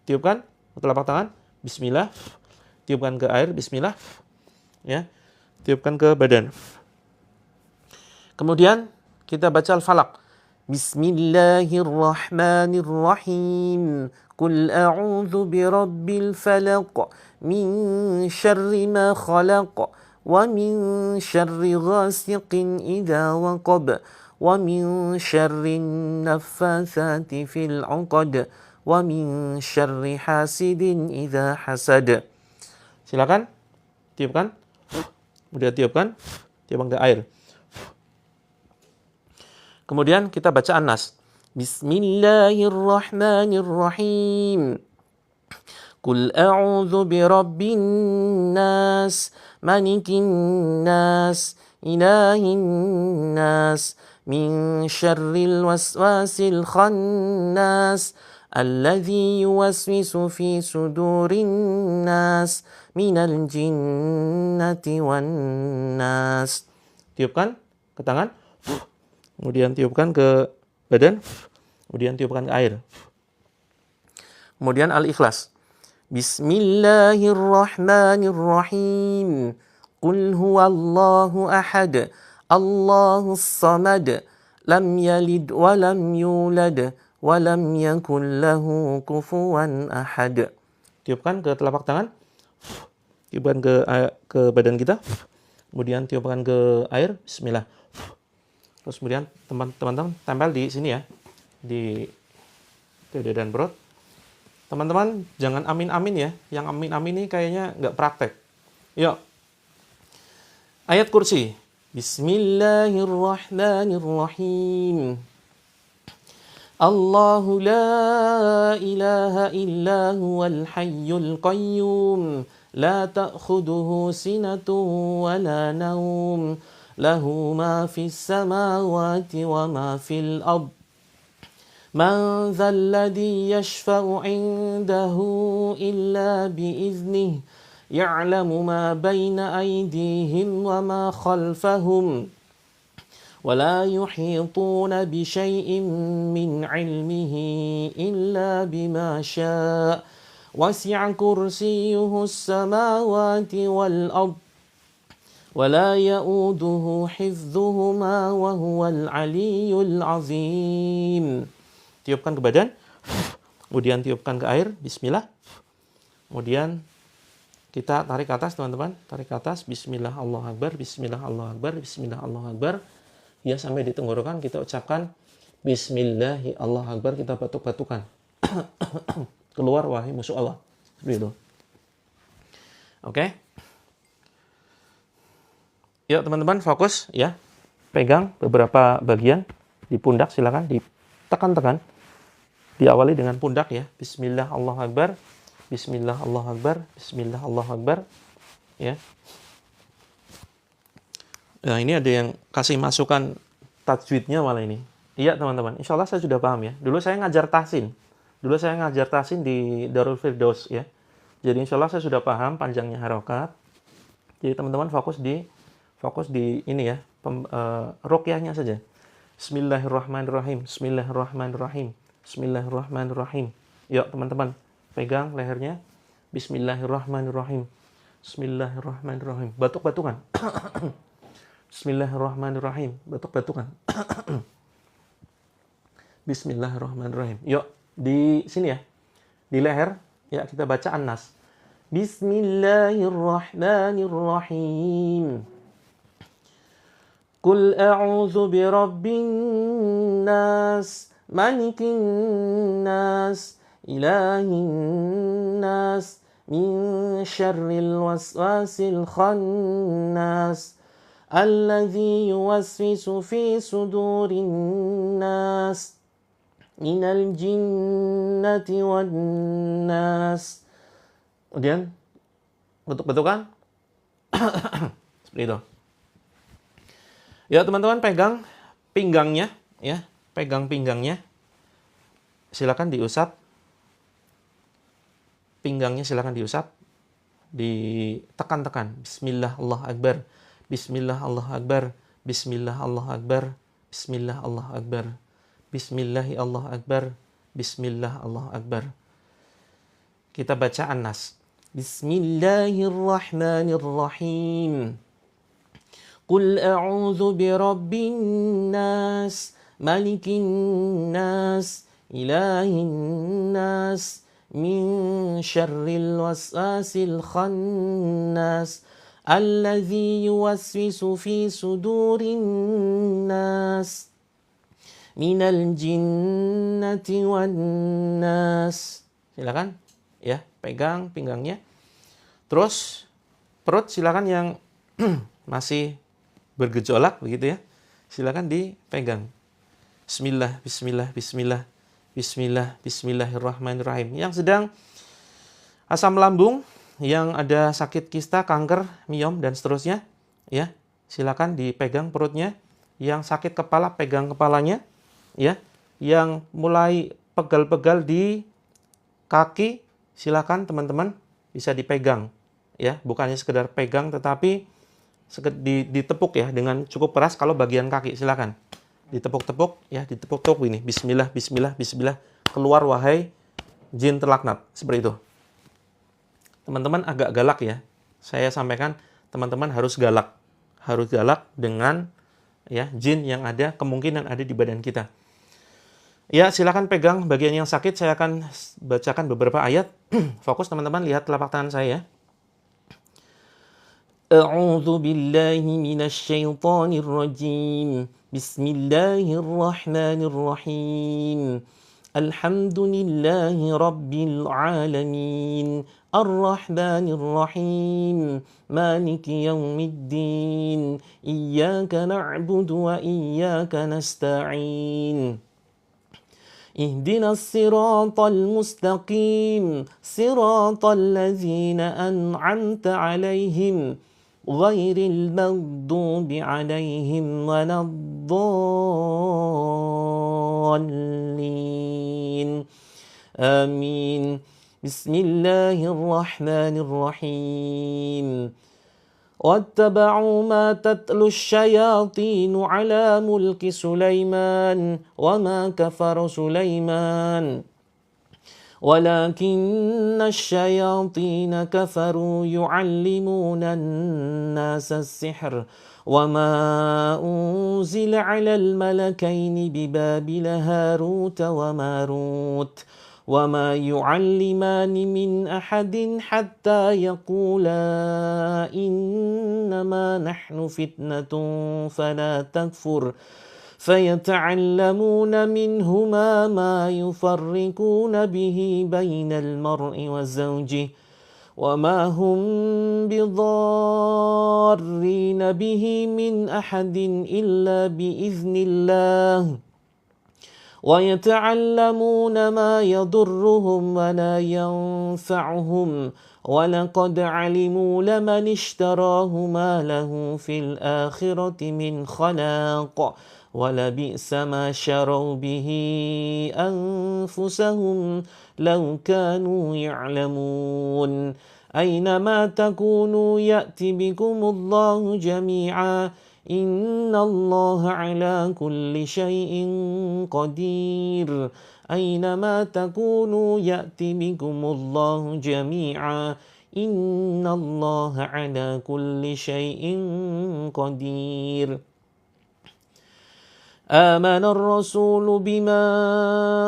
Tiupkan telapak tangan. Bismillah. Tiupkan ke air. Bismillah. Ya. Tiupkan ke badan. Kemudian kita baca Al-Falaq. Bismillahirrahmanirrahim. Qul a'udzu birabbil falaq min syarri ma khalaq wa min syarri ghasiqin idza waqab wa min syarri naffatsati fil 'uqad wa min syarri hasidin idza hasad. Silakan tiupkan. Kemudian tiupkan ke air. Kemudian kita baca An-Nas. Bismillahirrahmanirrahim. Qul a'udzu birabbin nas, malikin nas, ilahin nas, min syarril waswasil khannas, alladzi yuwaswisu fi sudurin nas, minal jinnati wan nas. Tiupkan ke tangan, kemudian tiupkan ke badan, kemudian tiupkan ke air. Kemudian Al-Ikhlas. Bismillahirrahmanirrahim. Qul huwallahu ahad, Allahus samad, lam yalid wa lam yulad wa lam yakul lahu kufuwan ahad. Tiupkan ke telapak tangan, tiupkan ke badan kita, Kemudian tiupkan ke air, bismillah. Terus kemudian teman-teman tempel di sini ya, di dada dan perut. Teman-teman jangan amin-amin ya, yang amin-amin ini kayaknya nggak praktek. Yuk, ayat kursi. Bismillahirrahmanirrahim. Allahu la ilaha illa huwal hayyul qayyum. La ta'khuduhu sinatun wa la nawm. Lahu ma fis samawati wa ma fil ard. Man dhal ladhi yashfa'u 'indahu illa bi'iznihi. Ya'lamu ma baina aydihim wa ma khalfahum. ولا يحيطون بشيء من علمه إلا بما شاء وسع كرسيه السماوات والأرض ولا يؤوده حفظهما وهو العلي العظيم. Tiupkan ke badan, kemudian tiupkan ke air, bismillah. Kemudian kita tarik ke atas teman-teman, tarik ke atas, bismillah Allahu Akbar, bismillah Allahu Akbar, bismillah Allahu Akbar. Ya, sampai di tenggorokan kita ucapkan bismillahi Allahu Akbar, kita batuk-batukan. Keluar wahai musuh Allah. Seperti itu. Oke. Yuk teman-teman fokus ya. Pegang beberapa bagian di pundak, silakan ditekan-tekan. Diawali dengan pundak ya. Bismillah Allahu Akbar. Bismillah Allahu Akbar. Bismillah Allahu Akbar. Ya. Nah, ini ada yang kasih masukan tajwidnya malah ini. Iya teman-teman, insya Allah saya sudah paham ya. Dulu saya ngajar tahsin di Darul Firdaus ya. Jadi insya Allah saya sudah paham panjangnya harokat. Jadi teman-teman fokus di ini ya, ruqyahnya saja. Bismillahirrahmanirrahim, Bismillahirrahmanirrahim, Bismillahirrahmanirrahim. Yuk teman-teman, pegang lehernya. Bismillahirrahmanirrahim, Bismillahirrahmanirrahim. Batuk-batukan. Bismillahirrahmanirrahim. Batuk-batukan. Bismillahirrahmanirrahim. Yuk, di sini ya. Di leher, ya kita baca An-Nas. Bismillahirrahmanirrahim. Qul a'udzu birabbin nas, malikin nas, ilahin nas, min syarril waswasil khannas. Alladzi yuwaswisu fi sudurin nas minal jinnati wan nas. Kemudian batuk-batukan. Seperti itu. Ya teman-teman, pegang pinggangnya ya, pegang pinggangnya. Silakan diusap. Pinggangnya silakan diusap. Ditekan-tekan. Bismillah Allahu Akbar. Bismillah Allahu Akbar, Bismillah Allahu Akbar, Bismillah Allahu Akbar, Bismillahi Allahu Akbar, Bismillah Allahu Akbar. Kita baca An-Nas. Bismillahirrahmanirrahim. Qul a'udzu birabbin nas, malikin nas, ilahin nas, min syarril waswasil khannas. Alladzi yuwaswisu fi sudurin nas minal jinnati wan nas. Silakan ya, pegang pinggangnya. Terus perut silakan yang masih bergejolak begitu ya. Silakan dipegang. Bismillah, bismillah, bismillah. Bismillah, bismillahirrahmanirrahim. Yang sedang asam lambung, yang ada sakit kista, kanker, miom, dan seterusnya, ya, silakan dipegang perutnya. Yang sakit kepala, pegang kepalanya, ya. Yang mulai pegal-pegal di kaki, silakan teman-teman bisa dipegang, ya. Bukannya sekedar pegang, tetapi ditepuk ya dengan cukup keras. Kalau bagian kaki, silakan ditepuk-tepuk, ya, ditepuk-tepuk ini. Bismillah, Bismillah, Bismillah. Keluar wahai jin terlaknat, seperti itu. Teman-teman agak galak ya. Saya sampaikan teman-teman harus galak dengan ya jin yang ada, kemungkinan ada di badan kita. Ya, silakan pegang bagian yang sakit. Saya akan bacakan beberapa ayat. Fokus teman-teman, lihat telapak tangan saya. أعوذ بالله من الشيطان الرجيم. بسم الله الرحمن الرحيم. الحمد لله رب العالمين الرحمن الرحيم مالك يوم الدين إياك نعبد وإياك نستعين اهدنا الصراط المستقيم صراط الذين أنعمت عليهم غير المغضوب عليهم ولا الضالين آمين. بسم الله الرحمن الرحيم. واتبعوا ما تتلو الشياطين على ملك سليمان وما كفر سليمان ولكن الشياطين كفروا يعلمون الناس السحر وما أنزل على الملكين ببابل هاروت وماروت وما يعلمان من أحد حتى يقولا إنما نحن فتنة فلا تكفر فيتعلمون منهما ما يفرقون به بين المرء وزوجه وما هم بضارين به من أحد إلا بإذن الله ويتعلمون ما يضرهم ولا ينفعهم ولقد علموا لمن اشتراه ما له في الآخرة من خلاق ولبئس ما شروا به أنفسهم لو كانوا يعلمون أينما تكونوا يأت بكم الله جميعا إن الله على كل شيء قدير أينما تكونوا يأت بكم الله جميعا إن الله على كل شيء قدير آمن الرسول بما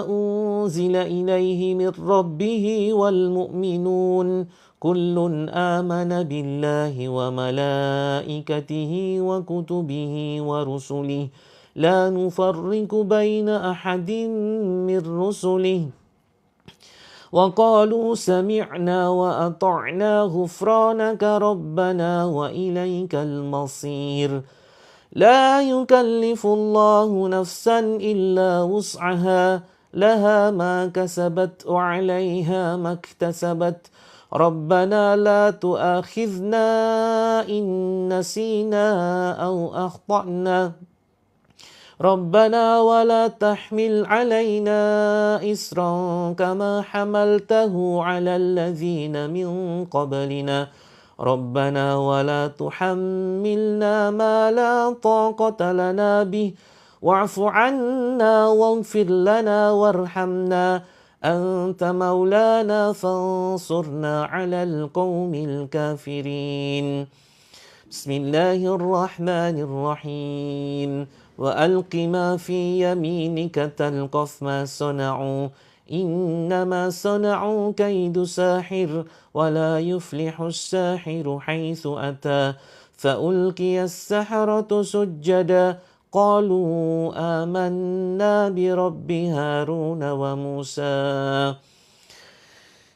أنزل إليه من ربه والمؤمنون كل آمن بالله وملائكته وكتبه ورسله لا نفرق بين أحد من رسله وقالوا سمعنا وأطعنا غفرانك ربنا وإليك المصير لا يكلف الله نفسا إلا وسعها لها ما كسبت وعليها ما اكتسبت ربنا لا تؤاخذنا إن نسينا أو أخطأنا ربنا ولا تحمل علينا إسرا كما حملته على الذين من قبلنا ربنا ولا تحملنا ما لا طاقة لنا به واعف عنا واغفر لنا وارحمنا أنت مولانا فانصرنا على القوم الكافرين بسم الله الرحمن الرحيم وألق ما في يمينك تلقف ما صنعوا إنما صنعوا كيد ساحر ولا يفلح الساحر حيث أتى فألقي السحرة سجدا قالوا آمنا برب هارون وموسى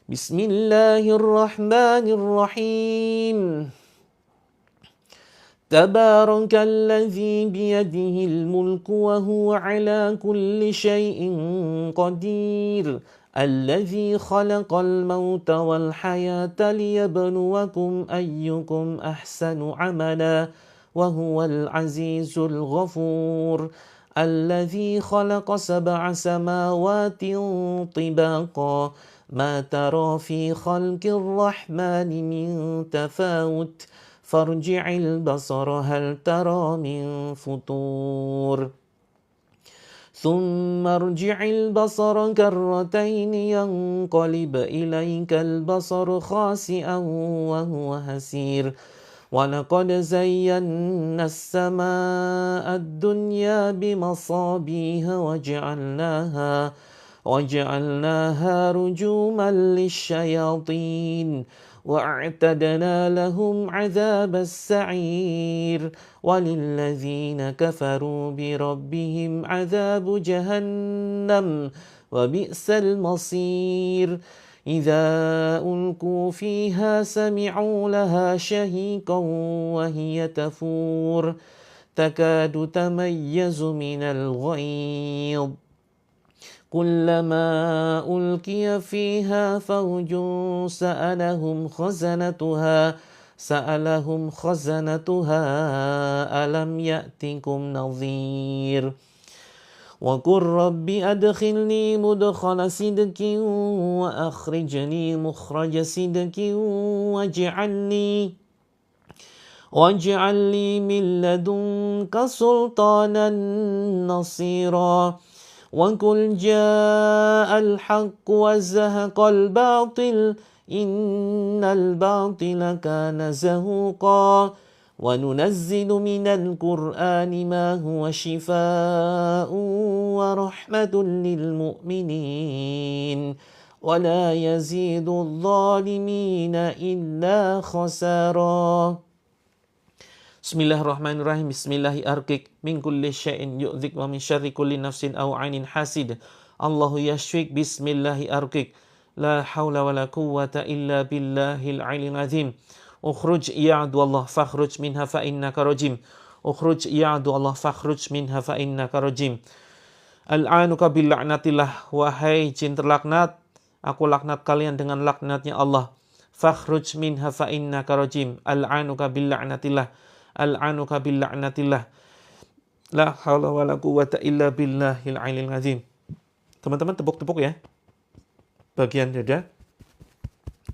بسم الله الرحمن الرحيم تبارك الذي بيده الملك وهو على كل شيء قدير الذي خلق الموت والحياة ليبلوكم أيكم أحسن عملا وهو العزيز الغفور الذي خلق 7 سماوات طباقا ما ترى في خلق الرحمن من تفاوت فارجع البصر هل ترى من فطور ثم ارجع البصر كرتين ينقلب إليك البصر خاسئا وهو هسير ولقد زينا السماء الدنيا بمصابيح وجعلناها رجوما للشياطين وأعتدنا لهم عذاب السعير وللذين كفروا بربهم عذاب جهنم وبئس المصير إذا ألقوا فيها سمعوا لها شهيقا وهي تفور تكاد تميز من الغيظ كلما ألقي فيها فوج سألهم خزنتها ألم يأتكم نظير وقل رب أدخلني مدخل صدق وأخرجني مخرج صدق واجعل لي من لدنك سلطانا نصيرا وقل جاء الحق وزهق الباطل إن الباطل كان زهوقا وننزل من القرآن ما هو شفاء ورحمة للمؤمنين ولا يزيد الظالمين إلا خسارا Bismillahirrahmanirrahim. Bismillahi arkik min kulli syai'in yu'dhik wa min syarri kulli nafsin aw 'ainin hasid. Allahu yashfik bismillahi arkik. La haula wa la quwwata illa billahil 'aliyyil 'azim. Ukhruj ya adwallah fakhruj minha fa innaka rajim. Ukhruj ya adwallah fakhruj minha fa innaka rajim. Al'anuka bil la'natillah, wahai jin terlaknat, aku laknat kalian dengan laknatnya Allah. Fakhruj minha fa innaka rajim. Al'anuka bil la'natillah. Al'anuka bil la'natillah. La haula wa la quwwata illa billahil 'aliyyil 'azim. Teman-teman tepuk-tepuk ya. Bagian dada.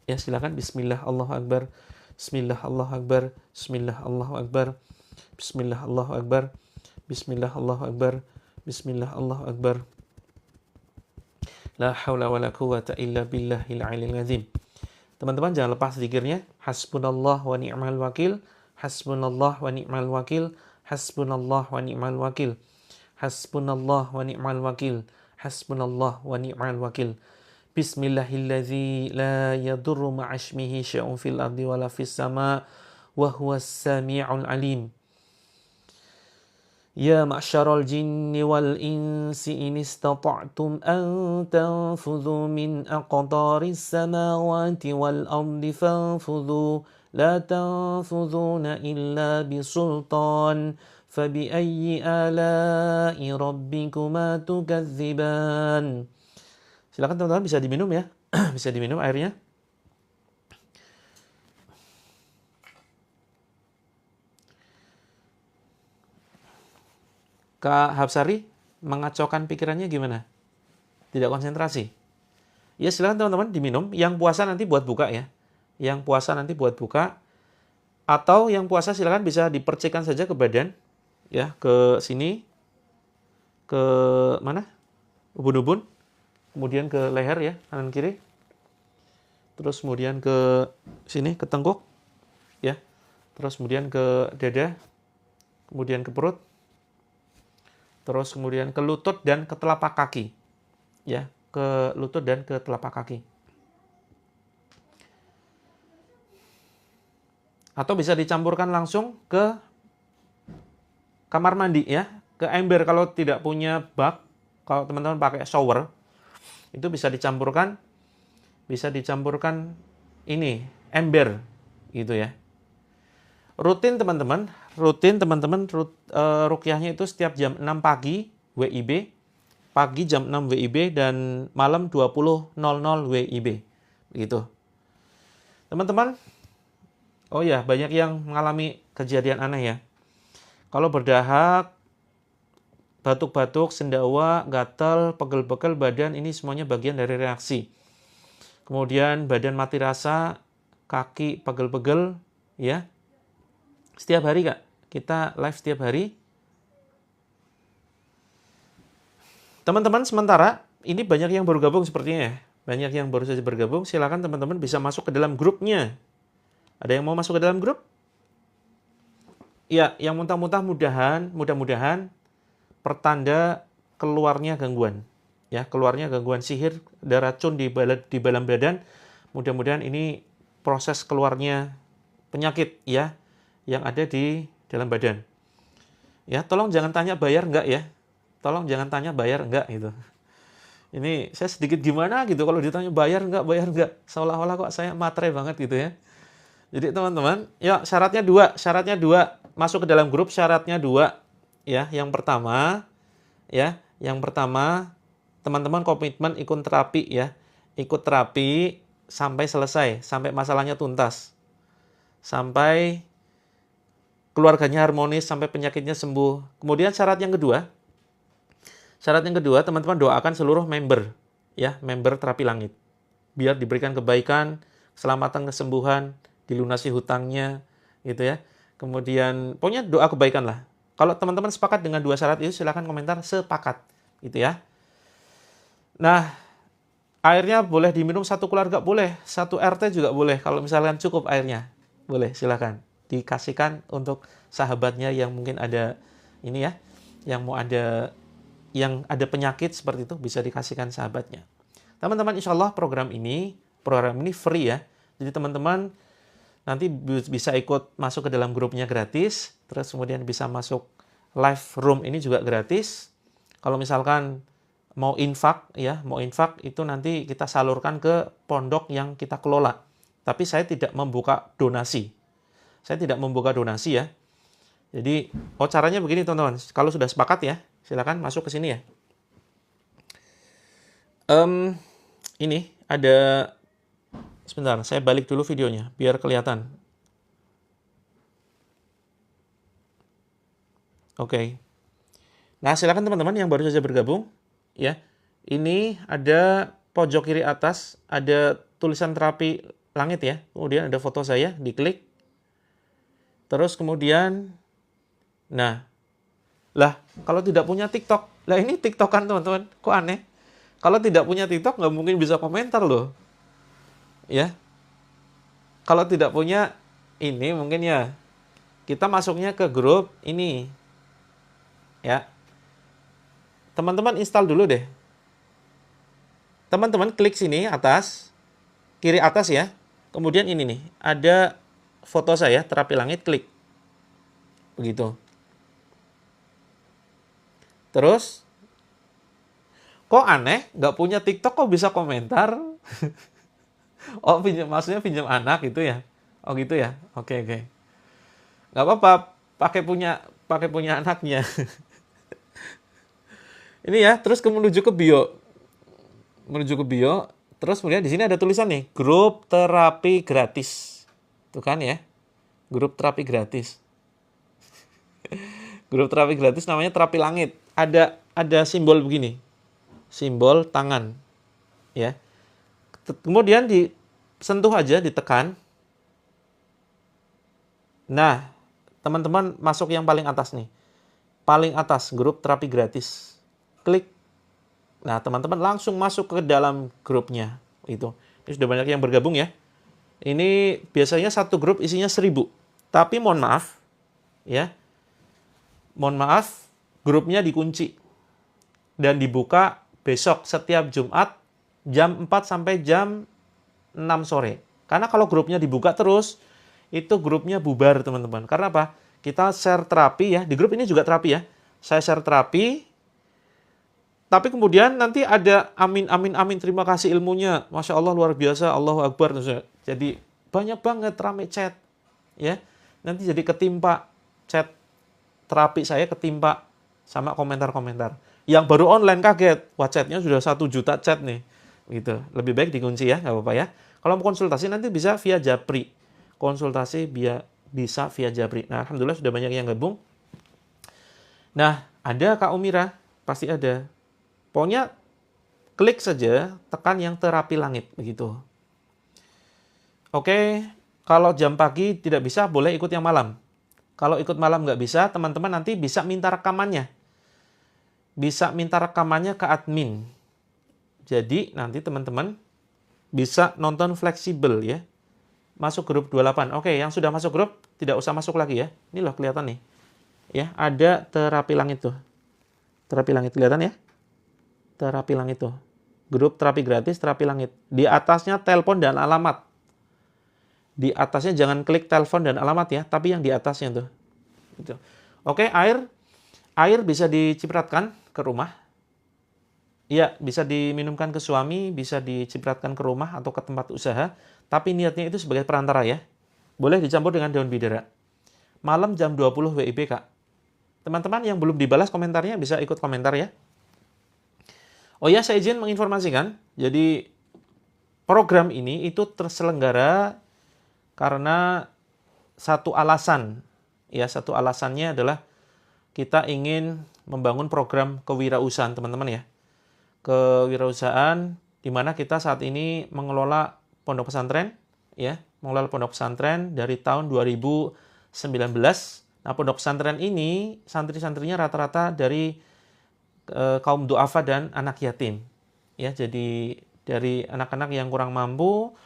Ya silakan. Bismillah Allahu akbar. Bismillah Allahu akbar. Bismillah Allahu akbar. Bismillah Allahu akbar. Bismillah Allahu akbar. Bismillah Allahu akbar. La haula wa la quwwata illa billahil 'aliyyil 'azim. Teman-teman jangan lepas zikirnya. Hasbunallah wa ni'mal wakil. Hasbunallah wa ni'mal wakil. Hasbunallah wa ni'mal wakil. Hasbunallah wa ni'mal wakil. Hasbunallah wa ni'mal wakil. Bismillahilladzi la yadurru ma'asmihi syai'un fil ardi wala fis sama' wa huwas sami'ul alim. Ya ma'syaral jinni wal insi in istata'tum an tanfudhu min aqtaris samawati wal ardi fanfudhu la tanfudhuna illa bisultan fabiayyi ala'i rabbikuma tukadziban. Silakan teman-teman bisa diminum ya. Bisa diminum airnya. Kak Hapsari mengacaukan pikirannya gimana? Tidak konsentrasi? Ya silakan teman-teman diminum. Yang puasa nanti buat buka ya. Yang puasa nanti buat buka. Atau yang puasa silakan bisa dipercikkan saja ke badan. Ya, ke sini. Ke mana? Ubun-ubun. Kemudian ke leher ya, kanan kiri. Terus kemudian ke sini, ke tengkuk. Ya. Terus kemudian ke dada. Kemudian ke perut. Terus kemudian ke lutut dan ke telapak kaki. Ya, ke lutut dan ke telapak kaki. Atau bisa dicampurkan langsung ke kamar mandi ya, ke ember kalau tidak punya bak, kalau teman-teman pakai shower, itu bisa dicampurkan ini, ember gitu ya. Rutin teman-teman, ruqyahnya itu setiap jam 6 pagi WIB, pagi jam 6 WIB dan malam 20.00 WIB. Begitu. Teman-teman, oh ya, banyak yang mengalami kejadian aneh ya. Kalau berdahak, batuk-batuk, sendawa, gatal, pegel-pegel badan, ini semuanya bagian dari reaksi. Kemudian badan mati rasa, kaki pegel-pegel, ya. Setiap hari Kak, kita live setiap hari. Teman-teman sementara, ini banyak yang baru gabung sepertinya ya. Banyak yang baru saja bergabung, silakan teman-teman bisa masuk ke dalam grupnya. Ada yang mau masuk ke dalam grup? Ya, yang mudah-mudahan pertanda keluarnya gangguan. ya, keluarnya gangguan sihir, ada racun di dalam badan. Mudah-mudahan ini proses keluarnya penyakit ya yang ada di dalam badan. Ya, tolong jangan tanya bayar enggak ya. Tolong jangan tanya bayar enggak gitu. Ini saya sedikit gimana gitu kalau ditanya bayar enggak. Seolah-olah kok saya matre banget gitu ya. Jadi teman-teman, ya syaratnya dua, masuk ke dalam grup syaratnya dua. Ya, yang pertama teman-teman komitmen ikut terapi ya. Ikut terapi sampai selesai, sampai masalahnya tuntas. Sampai keluarganya harmonis, sampai penyakitnya sembuh. Kemudian syarat yang kedua, teman-teman doakan seluruh member, ya, member terapi langit. Biar diberikan kebaikan, keselamatan, kesembuhan, dilunasi hutangnya, gitu ya. Kemudian, pokoknya doa kebaikan lah. Kalau teman-teman sepakat dengan dua syarat itu, silakan komentar sepakat, gitu ya. Nah, airnya boleh diminum satu keluarga, boleh. Satu RT juga boleh, kalau misalkan cukup airnya. Boleh, silakan. Dikasihkan untuk sahabatnya yang mungkin ada ini ya, yang ada penyakit seperti itu, bisa dikasihkan sahabatnya. Teman-teman, insya Allah program ini free ya. Jadi teman-teman nanti bisa ikut masuk ke dalam grupnya gratis, terus kemudian bisa masuk live room ini juga gratis. Kalau misalkan mau infak itu nanti kita salurkan ke pondok yang kita kelola. Tapi saya tidak membuka donasi. Ya. Jadi, caranya begini teman-teman. Kalau sudah sepakat ya, silakan masuk ke sini ya. Ini ada, sebentar, saya balik dulu videonya biar kelihatan. Oke. Nah, silakan teman-teman yang baru saja bergabung ya. Ini ada pojok kiri atas ada tulisan terapi langit ya. Kemudian ada foto saya, diklik. Terus kemudian, nah, kalau tidak punya TikTok, ini TikTokan teman-teman, kok aneh? Kalau tidak punya TikTok nggak mungkin bisa komentar loh, ya. Kalau tidak punya ini mungkin ya, kita masuknya ke grup ini, ya. Teman-teman install dulu deh. Teman-teman klik sini atas, kiri atas ya. Kemudian ini nih, ada foto saya, terapi langit, klik. Begitu. Terus, kok aneh, nggak punya TikTok kok bisa komentar? Maksudnya pinjam anak gitu ya? Oh gitu ya? Oke. Nggak apa-apa, pakai punya anaknya. Ini ya, terus menuju ke bio. Terus kemudian di sini ada tulisan nih, grup terapi gratis. Tuh kan ya? Grup terapi gratis. Grup terapi gratis namanya terapi langit. Ada simbol begini. Simbol tangan. Ya. Kemudian disentuh aja, ditekan. Nah, teman-teman masuk yang paling atas nih. Paling atas, grup terapi gratis. Klik. Nah, teman-teman langsung masuk ke dalam grupnya. Ini sudah banyak yang bergabung ya. Ini biasanya satu grup isinya 1000. Tapi mohon maaf, ya. Mohon maaf, grupnya dikunci. Dan dibuka besok setiap Jumat jam 4 sampai jam 6 sore. Karena kalau grupnya dibuka terus, itu grupnya bubar teman-teman. Karena apa? Kita share terapi ya. Di grup ini juga terapi ya. Saya share terapi. Tapi kemudian nanti ada amin, terima kasih ilmunya. Masya Allah luar biasa, Allahu Akbar. Jadi banyak banget rame chat. Ya, nanti jadi ketimpa chat terapi saya ketimpa sama komentar-komentar. Yang baru online kaget, wah chatnya sudah 1 juta chat nih. Gitu. Lebih baik dikunci ya, nggak apa-apa ya. Kalau mau konsultasi nanti bisa via Japri. Bisa via Japri. Nah, alhamdulillah sudah banyak yang gabung. Nah, ada Kak Umira, pasti ada. Pokoknya klik saja, tekan yang terapi langit, begitu. Oke, kalau jam pagi tidak bisa, boleh ikut yang malam. Kalau ikut malam nggak bisa, teman-teman nanti bisa minta rekamannya. Bisa minta rekamannya ke admin. Jadi nanti teman-teman bisa nonton fleksibel ya. Masuk grup 28. Oke, yang sudah masuk grup tidak usah masuk lagi ya. Ini loh kelihatan nih. Ya, ada terapi langit tuh. Terapi langit kelihatan ya? terapi langit tuh. Grup terapi gratis terapi langit. Di atasnya telepon dan alamat. Di atasnya jangan klik telepon dan alamat ya, tapi yang di atasnya tuh. Gitu. Oke, air bisa dicipratkan ke rumah. Iya, bisa diminumkan ke suami, bisa dicipratkan ke rumah atau ke tempat usaha, tapi niatnya itu sebagai perantara ya. Boleh dicampur dengan daun bidara. Malam jam 20 WIB, Kak. Teman-teman yang belum dibalas komentarnya bisa ikut komentar ya. Oh ya, saya izin menginformasikan. Jadi program ini itu terselenggara karena satu alasan. Ya, satu alasannya adalah kita ingin membangun program kewirausahaan, teman-teman ya. Kewirausahaan di mana kita saat ini mengelola pondok pesantren ya, mengelola pondok pesantren dari tahun 2019. Nah, pondok pesantren ini santri-santrinya rata-rata dari kaum duafa dan anak yatim. Ya, jadi dari anak-anak yang kurang mampu,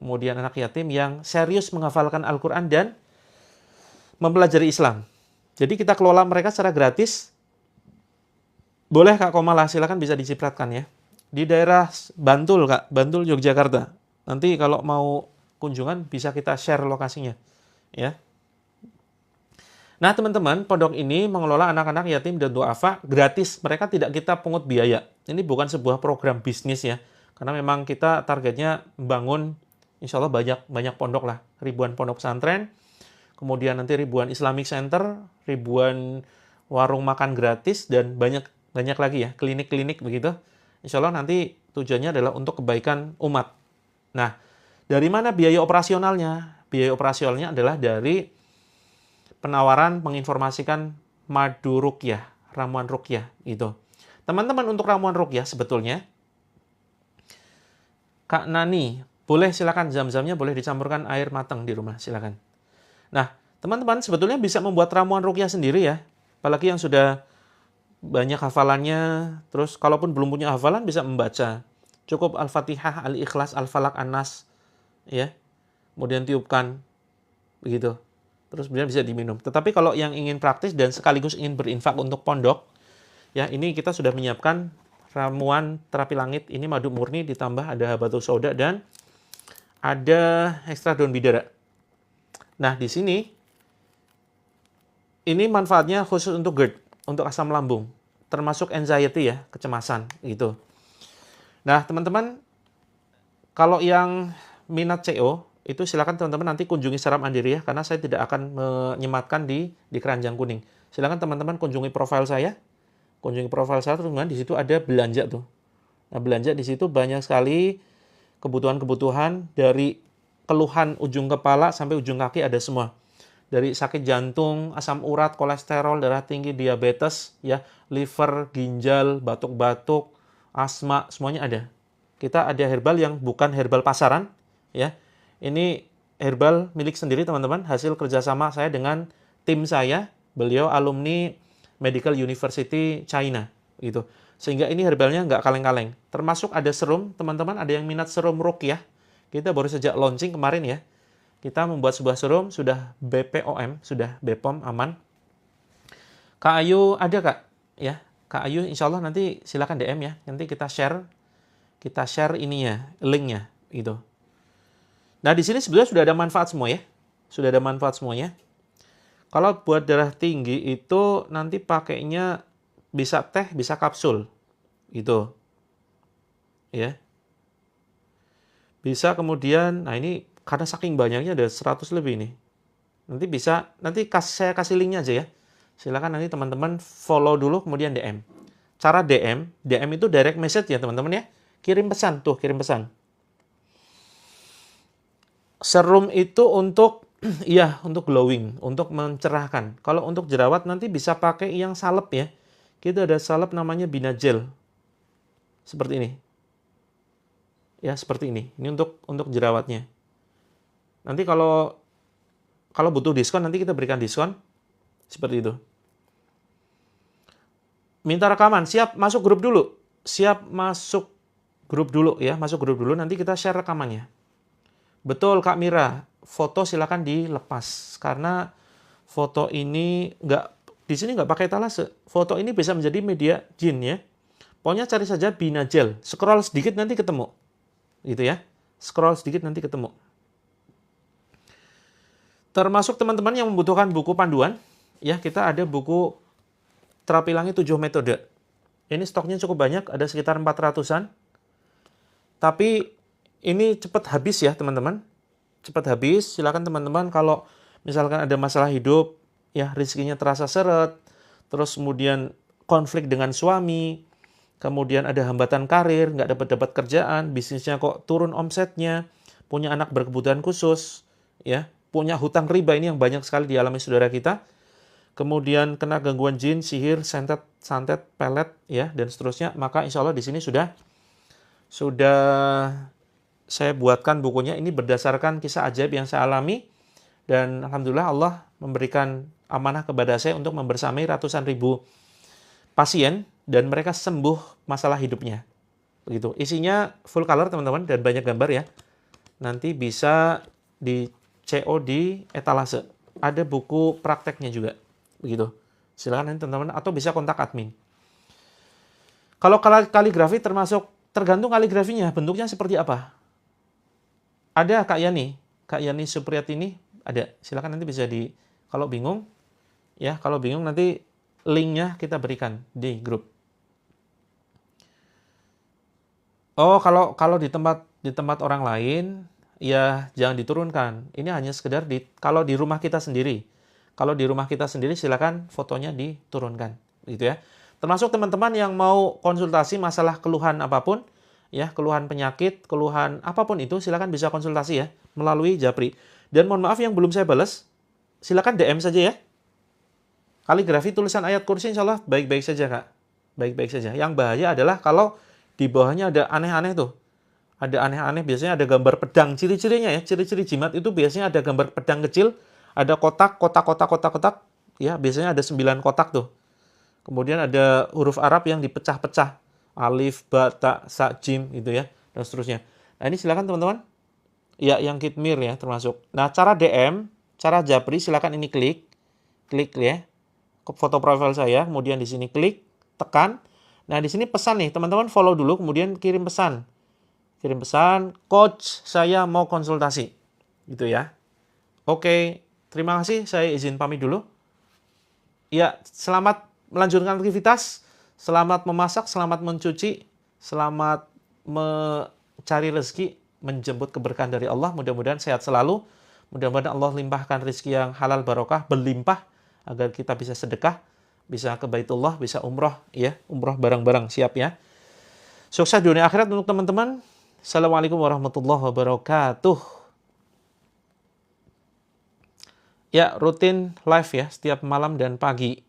kemudian anak yatim yang serius menghafalkan Al-Qur'an dan mempelajari Islam. Jadi kita kelola mereka secara gratis. Boleh Kak Komala, silakan bisa dicipratkan ya. Di daerah Bantul Kak, Bantul Yogyakarta. Nanti kalau mau kunjungan bisa kita share lokasinya ya. Nah teman-teman, pondok ini mengelola anak-anak yatim dan duafa gratis. Mereka tidak kita pungut biaya. Ini bukan sebuah program bisnis ya. Karena memang kita targetnya membangun insya Allah banyak pondok lah. Ribuan pondok pesantren. Kemudian nanti ribuan Islamic Center, ribuan warung makan gratis, dan banyak lagi ya, klinik-klinik begitu. Insya Allah nanti tujuannya adalah untuk kebaikan umat. Nah, dari mana biaya operasionalnya? Biaya operasionalnya adalah dari penawaran menginformasikan madu ruqyah, ramuan ruqyah gitu. Teman-teman, untuk ramuan ruqyah sebetulnya, Kak Nani, boleh silakan zam-zamnya boleh dicampurkan air matang di rumah, silakan. Nah, teman-teman sebetulnya bisa membuat ramuan ruqyah sendiri ya. Apalagi yang sudah banyak hafalannya, terus kalaupun belum punya hafalan bisa membaca. Cukup Al-Fatihah, Al-Ikhlas, Al-Falaq, An-Nas ya. Kemudian tiupkan begitu. Terus kemudian bisa diminum. Tetapi kalau yang ingin praktis dan sekaligus ingin berinfak untuk pondok, ya ini kita sudah menyiapkan ramuan terapi langit. Ini madu murni ditambah ada habatus sauda dan ada ekstra daun bidara. Nah, di sini ini manfaatnya khusus untuk GERD, untuk asam lambung, termasuk anxiety ya, kecemasan gitu. Nah, teman-teman, kalau yang minat CO, itu silakan teman-teman nanti kunjungi Seram Andiri ya, karena saya tidak akan menyematkan di keranjang kuning. Silakan teman-teman kunjungi profil saya, terus kemudian di situ ada belanja tuh. Nah, belanja di situ banyak sekali kebutuhan-kebutuhan dari keluhan ujung kepala sampai ujung kaki ada semua. Dari sakit jantung, asam urat, kolesterol, darah tinggi, diabetes, ya, liver, ginjal, batuk-batuk, asma, semuanya ada. Kita ada herbal yang bukan herbal pasaran, ya. Ini herbal milik sendiri teman-teman, hasil kerjasama saya dengan tim saya. Beliau alumni Medical University China, gitu. Sehingga ini herbalnya nggak kaleng-kaleng. Termasuk ada serum, teman-teman ada yang minat serum ruqyah. Kita baru sejak launching kemarin ya. Kita membuat sebuah serum, sudah BPOM, sudah BPOM aman. Kak Ayu ada Kak? Ya, Kak Ayu insya Allah nanti silakan DM ya. Nanti kita share ininya, linknya gitu. Nah di sini sebenarnya sudah ada manfaat semua ya. Sudah ada manfaat semuanya. Kalau buat darah tinggi itu nanti pakainya bisa teh, bisa kapsul. Gitu. Ya. Bisa kemudian, nah ini karena saking banyaknya ada 100 lebih nih. Nanti saya kasih linknya aja ya. Silakan nanti teman-teman follow dulu kemudian DM. Cara DM itu direct message ya teman-teman ya. Kirim pesan. Serum itu untuk untuk glowing, untuk mencerahkan. Kalau untuk jerawat nanti bisa pakai yang salep ya. Kita ada salep namanya Binagel. Seperti ini. Ya, seperti ini. Ini untuk jerawatnya. Nanti kalau butuh diskon, nanti kita berikan diskon. Seperti itu. Minta rekaman, siap masuk grup dulu. Masuk grup dulu, nanti kita share rekamannya. Betul Kak Mira, foto silakan dilepas. Karena foto ini di sini nggak pakai talase. Foto ini bisa menjadi media jin ya. Pokoknya cari saja Binajal. Scroll sedikit nanti ketemu. Gitu ya. Scroll sedikit nanti ketemu. Termasuk teman-teman yang membutuhkan buku panduan, ya kita ada buku Terapi Langit 7 Metode. Ini stoknya cukup banyak, ada sekitar 400-an. Tapi ini cepat habis ya teman-teman. Cepat habis, silakan teman-teman kalau misalkan ada masalah hidup, ya rezekinya terasa seret, terus kemudian konflik dengan suami, kemudian ada hambatan karir, nggak dapat kerjaan, bisnisnya kok turun omsetnya, punya anak berkebutuhan khusus, ya, punya hutang riba, ini yang banyak sekali dialami saudara kita. Kemudian kena gangguan jin, sihir, santet, pelet, ya, dan seterusnya. Maka insya Allah di sini sudah saya buatkan bukunya. Ini berdasarkan kisah ajaib yang saya alami. Dan alhamdulillah Allah memberikan amanah kepada saya untuk membersamai ratusan ribu pasien dan mereka sembuh masalah hidupnya. Begitu. Isinya full color teman-teman dan banyak gambar ya. Nanti bisa di CO di etalase. Ada buku prakteknya juga. Begitu. Silakan nanti teman-teman atau bisa kontak admin. Kalau kaligrafi tergantung kaligrafinya, bentuknya seperti apa. Ada Kak Yani Supriyatini ada. Silakan nanti bisa kalau bingung ya, kalau bingung nanti linknya kita berikan di grup. Oh, kalau di tempat orang lain ya jangan diturunkan. Ini hanya sekedar kalau di rumah kita sendiri. Kalau di rumah kita sendiri silakan fotonya diturunkan, gitu ya. Termasuk teman-teman yang mau konsultasi masalah keluhan apapun, ya, keluhan penyakit, keluhan apapun itu silakan bisa konsultasi ya melalui Japri. Dan mohon maaf yang belum saya balas, silakan DM saja ya. Kaligrafi tulisan ayat kursi insya Allah baik-baik saja Kak. Baik-baik saja. Yang bahaya adalah kalau di bawahnya ada aneh-aneh tuh. Ada aneh-aneh, biasanya ada gambar pedang. Ciri-cirinya ya, ciri-ciri jimat itu biasanya ada gambar pedang kecil, ada kotak, ya biasanya ada 9 kotak tuh. Kemudian ada huruf Arab yang dipecah-pecah. Alif, ba, ta, sa, jim gitu ya, dan seterusnya. Nah ini silakan teman-teman. Ya, yang kitmir ya termasuk. Nah cara DM, cara Japri silakan ini klik ya. Ke foto profil saya, kemudian di sini klik, tekan. Nah di sini pesan nih, teman-teman follow dulu, kemudian kirim pesan. Coach saya mau konsultasi. Gitu ya. Oke. Terima kasih, saya izin pamit dulu. Ya, selamat melanjutkan aktivitas, selamat memasak, selamat mencuci, selamat mencari rezeki, menjemput keberkahan dari Allah. Mudah-mudahan sehat selalu. Mudah-mudahan Allah limpahkan rezeki yang halal barokah, berlimpah, agar kita bisa sedekah, bisa ke Baitullah, bisa umroh, ya, umroh bareng-bareng, siap ya. Sukses dunia akhirat untuk teman-teman. Assalamualaikum warahmatullahi wabarakatuh. Ya, rutin live ya, setiap malam dan pagi.